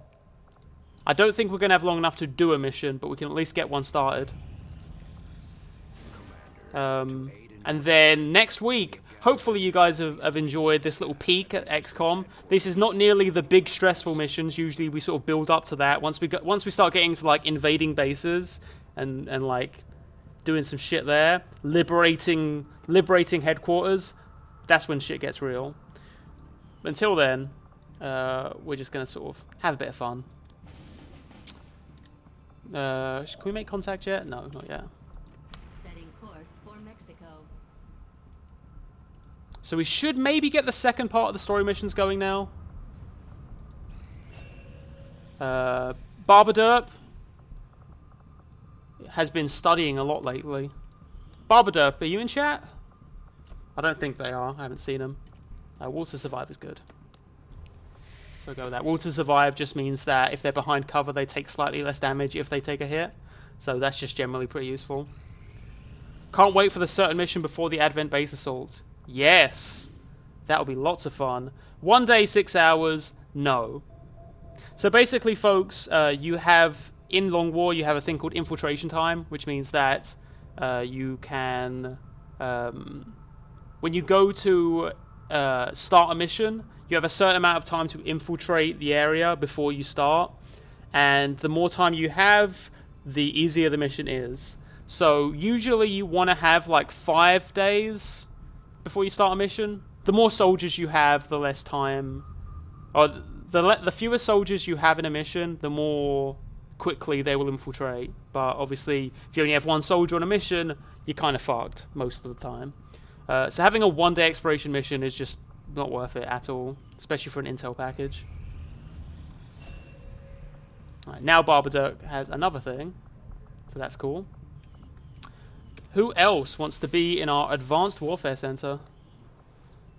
I don't think we're going to have long enough to do a mission, but we can at least get one started. And then next week, hopefully you guys have enjoyed this little peek at XCOM. This is not nearly the big stressful missions. Usually we sort of build up to that. Once we start getting to like invading bases and like doing some shit there, liberating headquarters, that's when shit gets real. Until then, we're just gonna sort of have a bit of fun. Can we make contact yet? No, not yet. Setting course for Mexico. So we should maybe get the second part of the story missions going now. Barberderp has been studying a lot lately. Barberderp, are you in chat? I don't think they are. I haven't seen them. Will to Survive is good. So go with that. Will to Survive just means that if they're behind cover, they take slightly less damage if they take a hit. So that's just generally pretty useful. Can't wait for the certain mission before the Advent base assault. Yes! That'll be lots of fun. 1 day, 6 hours, no. So basically, folks, you have, in Long War, you have a thing called infiltration time, which means that you can, when you go to start a mission, you have a certain amount of time to infiltrate the area before you start. And the more time you have, the easier the mission is. So usually you want to have like 5 days before you start a mission. The more soldiers you have, the less time, or the fewer soldiers you have in a mission, the more quickly they will infiltrate. But obviously, if you only have 1 soldier on a mission, you're kind of fucked most of the time. So having a 1 day exploration mission is just not worth it at all, especially for an intel package. Right, now Barberderk has another thing, so that's cool. Who else wants to be in our Advanced Warfare Center?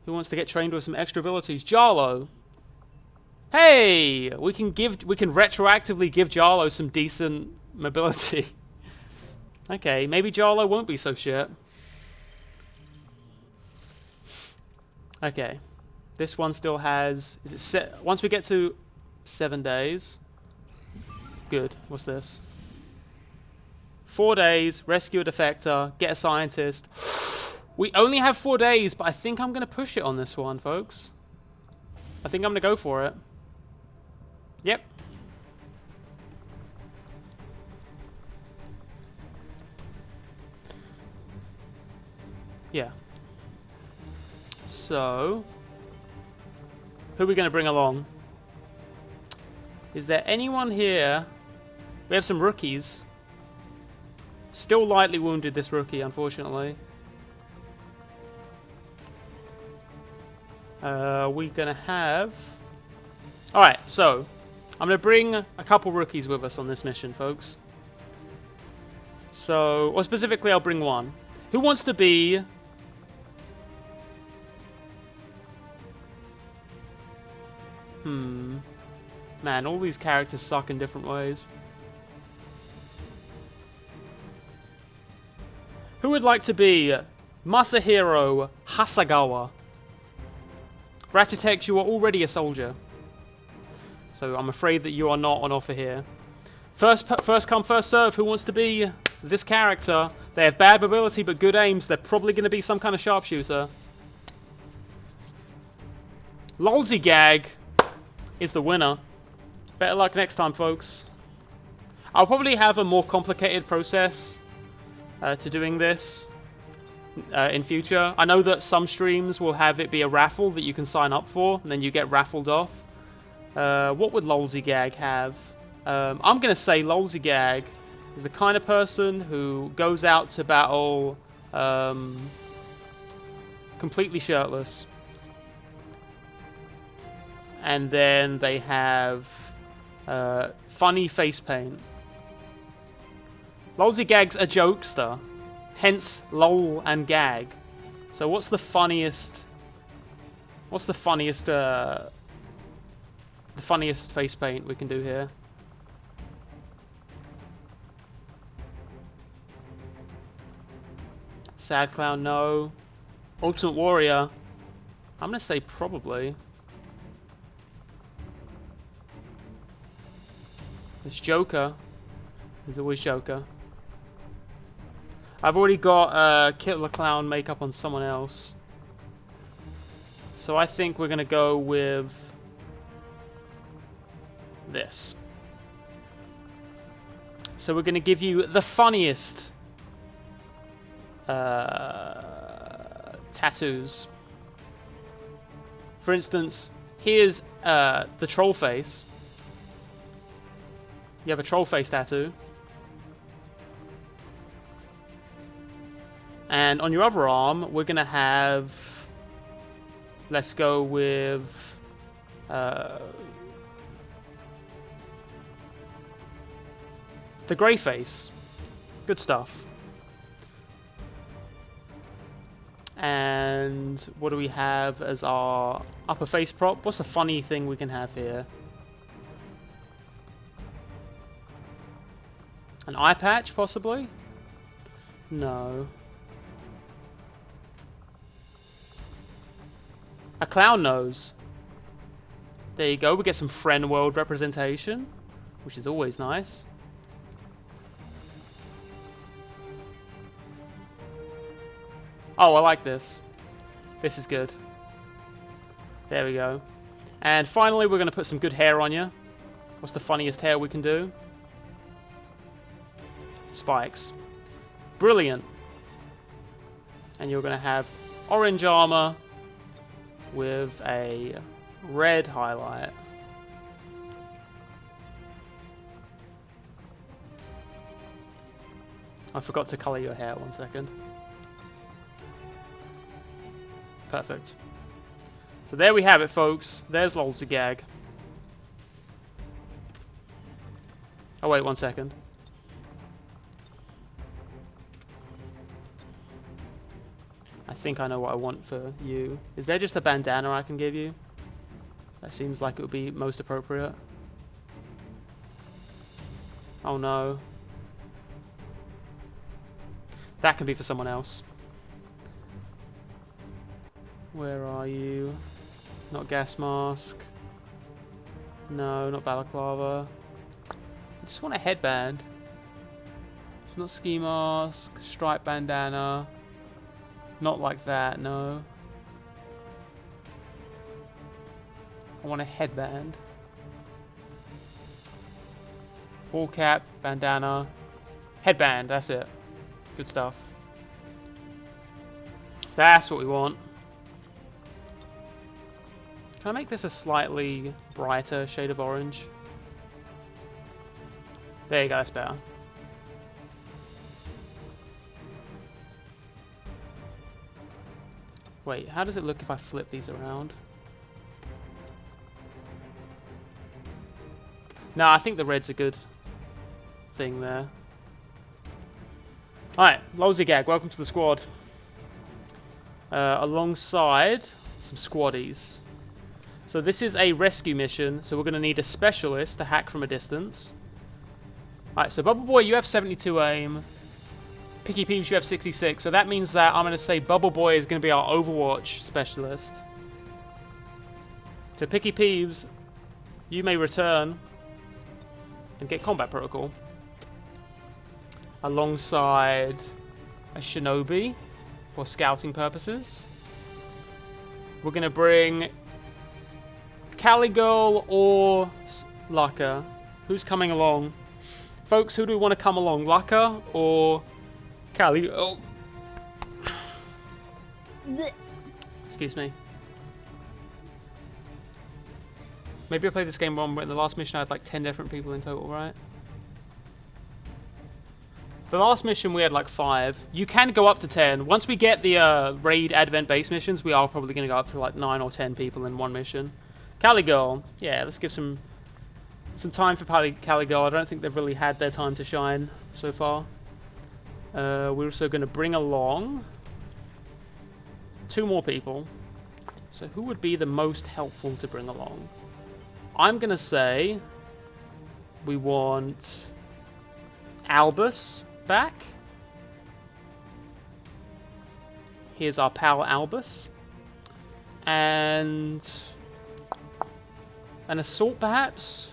Who wants to get trained with some extra abilities? Jarlo. Hey, we can retroactively give Jarlo some decent mobility. Okay, maybe Jarlo won't be so shit. Okay, this one still has. Is it set? Once we get to 7 days. Good. What's this? 4 days. Rescue a defector. Get a scientist. We only have 4 days, but I think I'm gonna push it on this one, folks. I think I'm gonna go for it. Yep. Yeah. So, who are we going to bring along? Is there anyone here? We have some rookies. Still lightly wounded, this rookie, unfortunately. We're going to have... Alright, so, I'm going to bring a couple rookies with us on this mission, folks. So, or specifically, I'll bring one. Who wants to be... Man, all these characters suck in different ways. Who would like to be Masahiro Hasagawa? Ratchetech, you are already a soldier. So I'm afraid that you are not on offer here. First come, first serve. Who wants to be this character They have bad mobility but good aims. They're probably going to be some kind of sharpshooter. Lolzygag is the winner. Better luck next time, folks. I'll probably have a more complicated process to doing this in future. I know that some streams will have it be a raffle that you can sign up for, and then you get raffled off. What would Lolzygag have? I'm going to say Lolzygag is the kind of person who goes out to battle completely shirtless. And then they have funny face paint. Lolzygag's a jokester, hence lol and gag. So what's the funniest? What's the funniest? The funniest face paint we can do here? Sad clown, no. Ultimate warrior. I'm gonna say probably. It's Joker. There's always Joker. I've already got Killer Clown makeup on someone else. So I think we're going to go with this. So we're going to give you the funniest tattoos. For instance, here's the troll face. You have a troll face tattoo. And on your other arm, we're going to have... Let's go with... the grey face. Good stuff. And what do we have as our upper face prop? What's a funny thing we can have here? An eye patch, possibly? No. A clown nose. There you go. We get some friend world representation, which is always nice. Oh, I like this. This is good. There we go. And finally, we're going to put some good hair on you. What's the funniest hair we can do? Spikes. Brilliant. And you're going to have orange armor with a red highlight. I forgot to color your hair, 1 second. Perfect. So there we have it, folks. There's Lolzygag. Oh wait, 1 second. I think I know what I want for you. Is there just a bandana I can give you? That seems like it would be most appropriate. Oh no. That can be for someone else. Where are you? Not gas mask. No, not balaclava. I just want a headband. It's not ski mask, stripe bandana. Not like that, no. I want a headband. Ball cap, bandana. Headband, that's it. Good stuff. That's what we want. Can I make this a slightly brighter shade of orange? There you go, that's better. Wait, how does it look if I flip these around? No, I think the red's a good thing there. Alright, Lolzygag, welcome to the squad. Alongside some squaddies. So this is a rescue mission, so we're going to need a specialist to hack from a distance. Alright, so Bubble Boy, you have 72 aim. Picky Peeves, you have 66, so that means that I'm going to say Bubble Boy is going to be our Overwatch specialist. So Picky Peeves, you may return and get combat protocol. Alongside a shinobi for scouting purposes. We're going to bring Caligirl or Laka. Who's coming along? Folks, who do we want to come along? Laka or Caligirl? Excuse me. Maybe I played this game wrong, but in the last mission I had like 10 different people in total, right? The last mission we had like 5. You can go up to 10. Once we get the raid advent base missions, we are probably going to go up to like 9 or 10 people in one mission. Caligirl. Yeah, let's give some time for Caligirl. I don't think they've really had their time to shine so far. We're also going to bring along 2 more people. So who would be the most helpful to bring along? I'm going to say we want Albus back. Here's our pal Albus. And an assault, perhaps?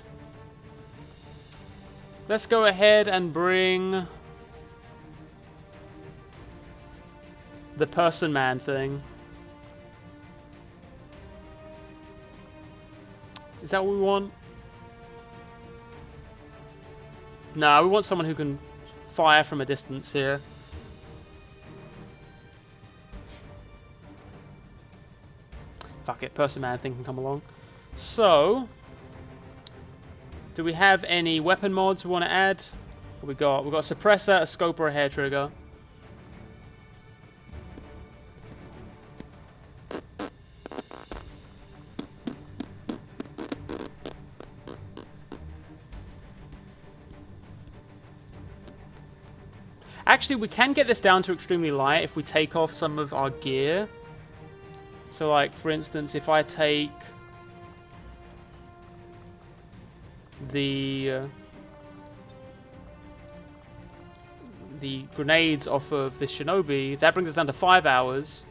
Let's go ahead and bring the person man thing. Is that what we want? No, we want someone who can fire from a distance here. Fuck it, person man thing can come along. So, do we have any weapon mods we want to add? What we got? We've got a suppressor, a scope, or a hair trigger. Actually, we can get this down to extremely light if we take off some of our gear. So, like, for instance, if I take the grenades off of this shinobi, that brings us down to 5 hours.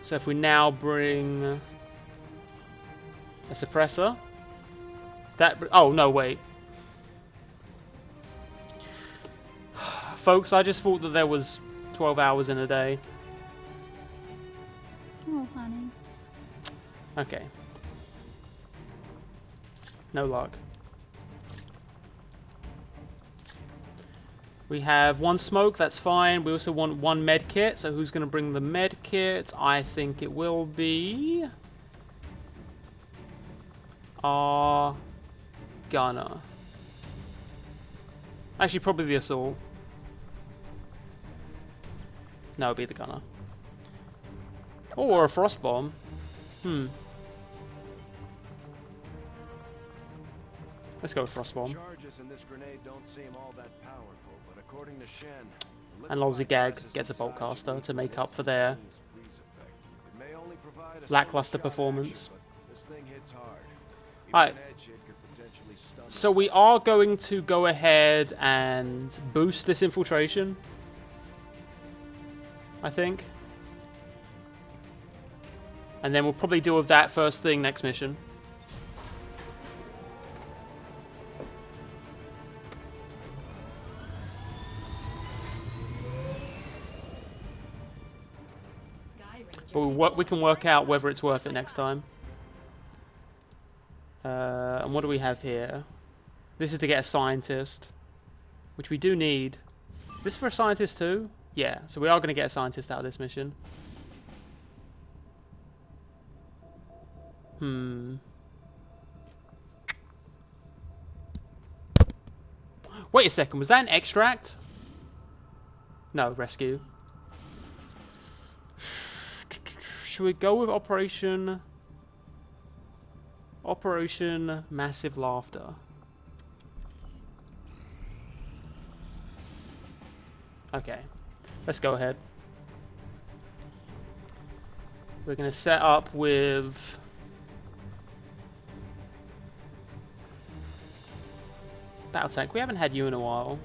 So if we now bring a suppressor, that... Oh, no, wait. Folks, I just thought that there was 12 hours in a day. Oh, honey. Okay. No luck. We have 1 smoke, that's fine. We also want 1 med kit, so who's going to bring the med kit? I think it will be our gunner. Actually, probably the assault. No, it'll be the gunner. Or a frost bomb. Let's go with frost bomb. Charges in this grenade don't seem all that powerful, but according to Shen, And Lolzygag gets a bolt caster to make up for their lackluster performance. Alright. So we are going to go ahead and boost this infiltration, I think. And then we'll probably deal with that first thing next mission. But we can work out whether it's worth it next time. And what do we have here? This is to get a scientist, which we do need. Is this for a scientist too? Yeah, so we are going to get a scientist out of this mission. Wait a second, was that an extract? No, rescue. Should we go with Operation Massive Laughter? Okay, let's go ahead. We're going to set up with Battletech. We haven't had you in a while.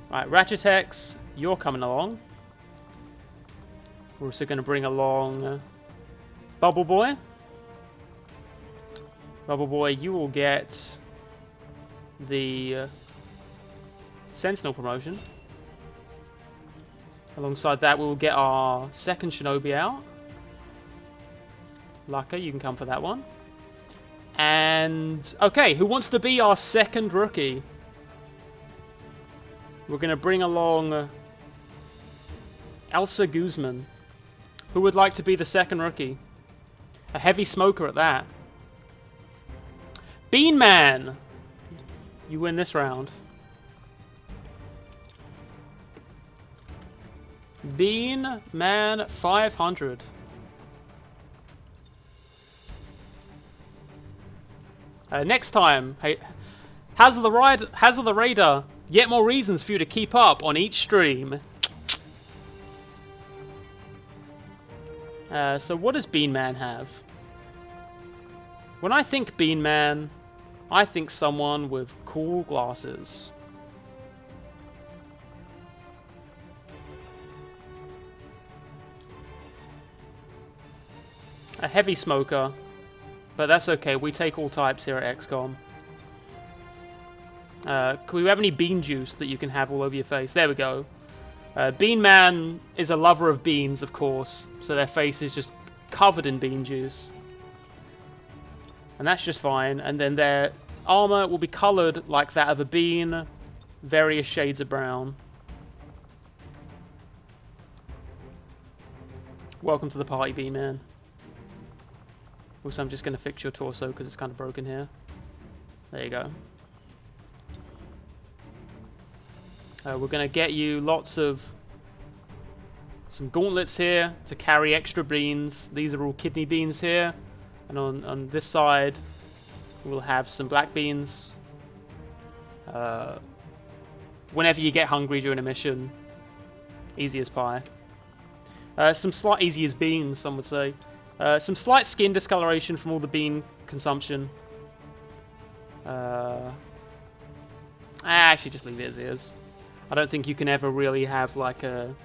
Alright, Ratchetex, you're coming along. We're also going to bring along Bubble Boy. Bubble Boy, you will get the Sentinel promotion. Alongside that, we will get our second Shinobi out. Laka, you can come for that one. And, okay, who wants to be our second rookie? We're going to bring along Elsa Guzman. Who would like to be the second rookie? A heavy smoker at that. Bean Man! You win this round. Bean Man 500. Next time, hey, Hazard the Raider, yet more reasons for you to keep up on each stream. So what does Bean Man have? When I think Bean Man, I think someone with cool glasses. A heavy smoker. But that's okay, we take all types here at XCOM. Can we have any bean juice that you can have all over your face? There we go. Bean Man is a lover of beans, of course. So their face is just covered in bean juice. And that's just fine. And then their armor will be colored like that of a bean. Various shades of brown. Welcome to the party, Bean Man. Also, I'm just going to fix your torso because it's kind of broken here. There you go. We're going to get you lots of some gauntlets here to carry extra beans. These are all kidney beans here. And on this side, we'll have some black beans. Whenever you get hungry during a mission, easy as pie. Some slight easy as beans, some would say. Some slight skin discoloration from all the bean consumption. Actually, just leave it as is. I don't think you can ever really have like a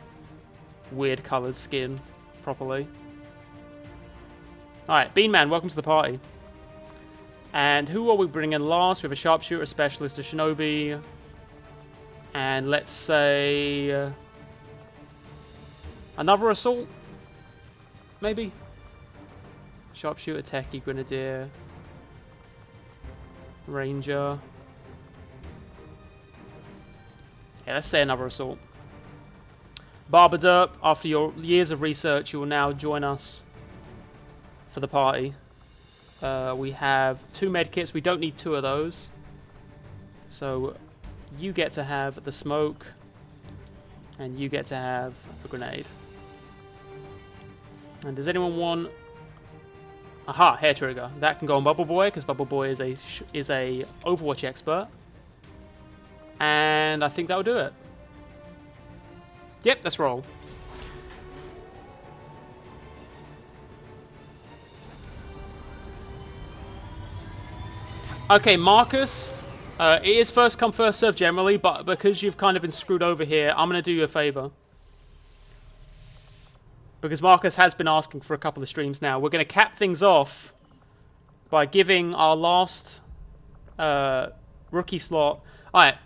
weird coloured skin properly. Alright, Bean Man, welcome to the party. And who are we bringing in last? We have a sharpshooter, a specialist, a shinobi. And let's say... another assault? Maybe? Sharpshooter, techie, grenadier, ranger. Yeah, let's say another assault. Barberderp, after your years of research, you will now join us for the party. We have 2 medkits. We don't need 2 of those. So you get to have the smoke, and you get to have a grenade. And does anyone want... Aha, hair trigger. That can go on Bubble Boy, because Bubble Boy is a Overwatch expert. And I think that'll do it. Yep, let's roll. Okay, Marcus. It is first come, first serve generally, but because you've kind of been screwed over here, I'm going to do you a favor. Because Marcus has been asking for a couple of streams now. We're going to cap things off by giving our last rookie slot. Alright.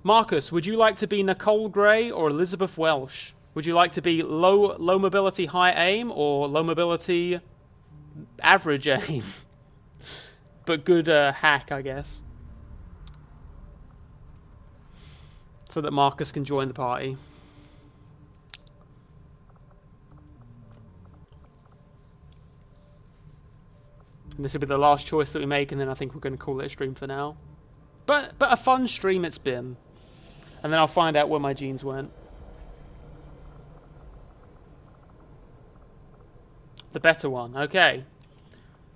Marcus, would you like to be Nicole Gray or Elizabeth Welsh? Would you like to be low mobility, high aim, or low mobility, average aim? But good hack, I guess. So that Marcus can join the party. And this will be the last choice that we make, and then I think we're going to call it a stream for now. But a fun stream it's been. And then I'll find out where my genes went. The better one. Okay.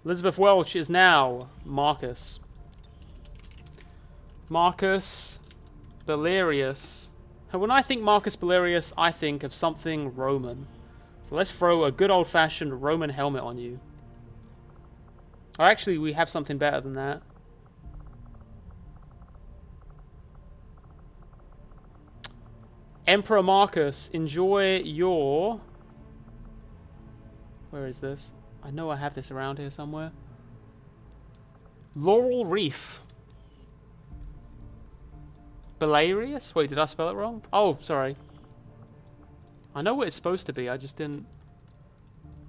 Elizabeth Welch is now Marcus. Marcus Belerius. And when I think Marcus Belerius, I think of something Roman. So let's throw a good old-fashioned Roman helmet on you. Or actually, we have something better than that. Emperor Marcus, enjoy your... Where is this? I know I have this around here somewhere. Laurel Reef. Belarius? Wait, did I spell it wrong? Oh, sorry. I know what it's supposed to be, I just didn't...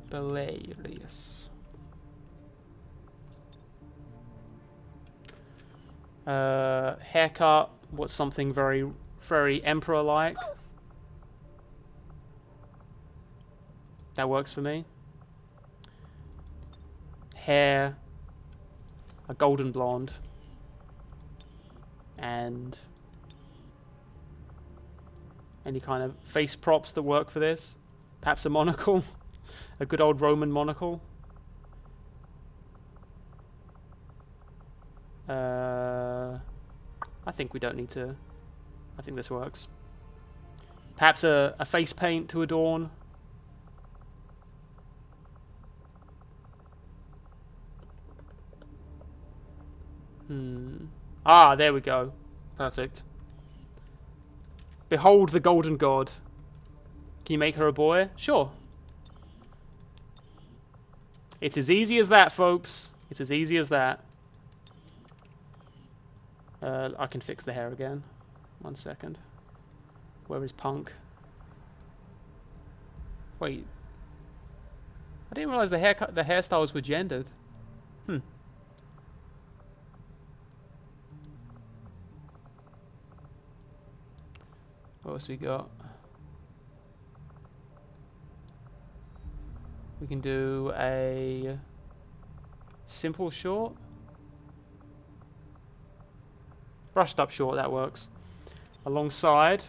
Belarius. Haircut. What's something very, very Emperor-like? That works for me. Hair. A golden blonde. And... any kind of face props that work for this. Perhaps a monocle. A good old Roman monocle. I think we don't need to... I think this works. Perhaps a face paint to adorn. Ah, there we go. Perfect. Behold the golden god. Can you make her a boy? Sure. It's as easy as that, folks. It's as easy as that. I can fix the hair again. 1 second. Where is Punk? Wait. I didn't realize the hairstyles were gendered. What else we got? We can do a simple short. Brushed up short, that works. Alongside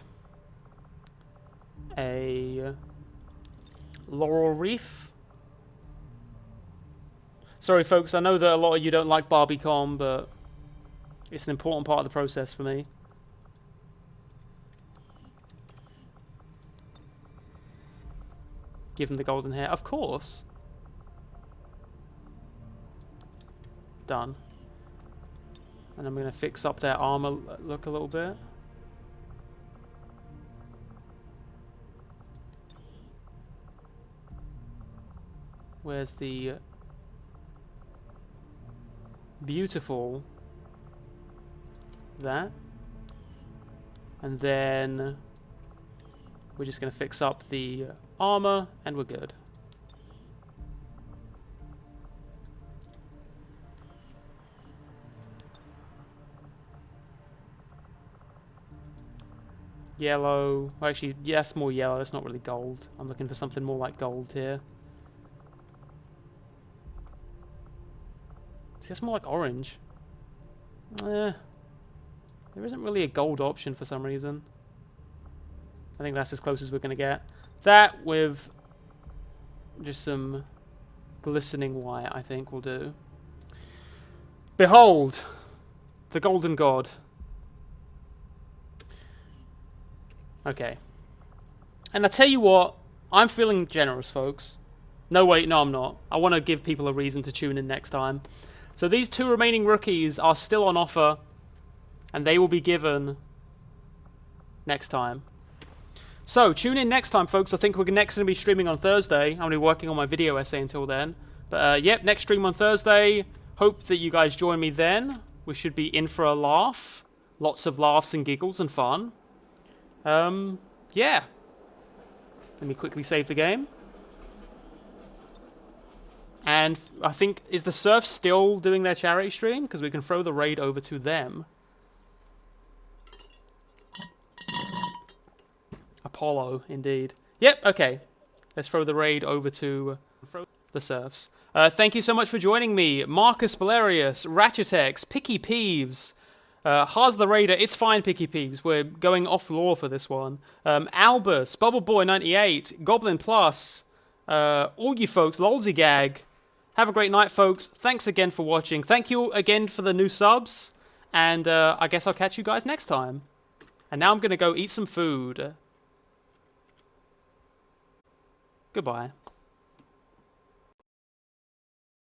a laurel wreath. Sorry folks, I know that a lot of you don't like BREADCOM, but it's an important part of the process for me. Give him the golden hair. Of course. Done. And I'm going to fix up their armor look a little bit. Where's the beautiful that? And then we're just going to fix up the armor and we're good. Yellow. Well, actually, yes, more yellow. It's not really gold. I'm looking for something more like gold here. See, it's more like orange. There isn't really a gold option for some reason. I think that's as close as we're going to get. That with just some glistening white, I think will do. Behold, the golden god. Okay. And I tell you what, I'm feeling generous, folks. No, wait, no, I'm not. I want to give people a reason to tune in next time. So these 2 remaining rookies are still on offer, and they will be given next time. So, tune in next time, folks. I think we're next going to be streaming on Thursday. I'm going to be working on my video essay until then. But, yep, next stream on Thursday. Hope that you guys join me then. We should be in for a laugh. Lots of laughs and giggles and fun. Yeah. Let me quickly save the game. And I think, is the Surf still doing their charity stream? Because we can throw the raid over to them. Apollo, indeed. Yep, okay. Let's throw the raid over to the Surfs. Thank you so much for joining me. Marcus Valerius, Ratchetex, Picky Peeves, Hars the Raider, it's fine, Picky Peeves. We're going off lore for this one. Albus, Bubble Boy 98, Goblin Plus, all you folks, Lolzygag. Have a great night, folks. Thanks again for watching. Thank you again for the new subs. And I guess I'll catch you guys next time. And now I'm going to go eat some food. Goodbye.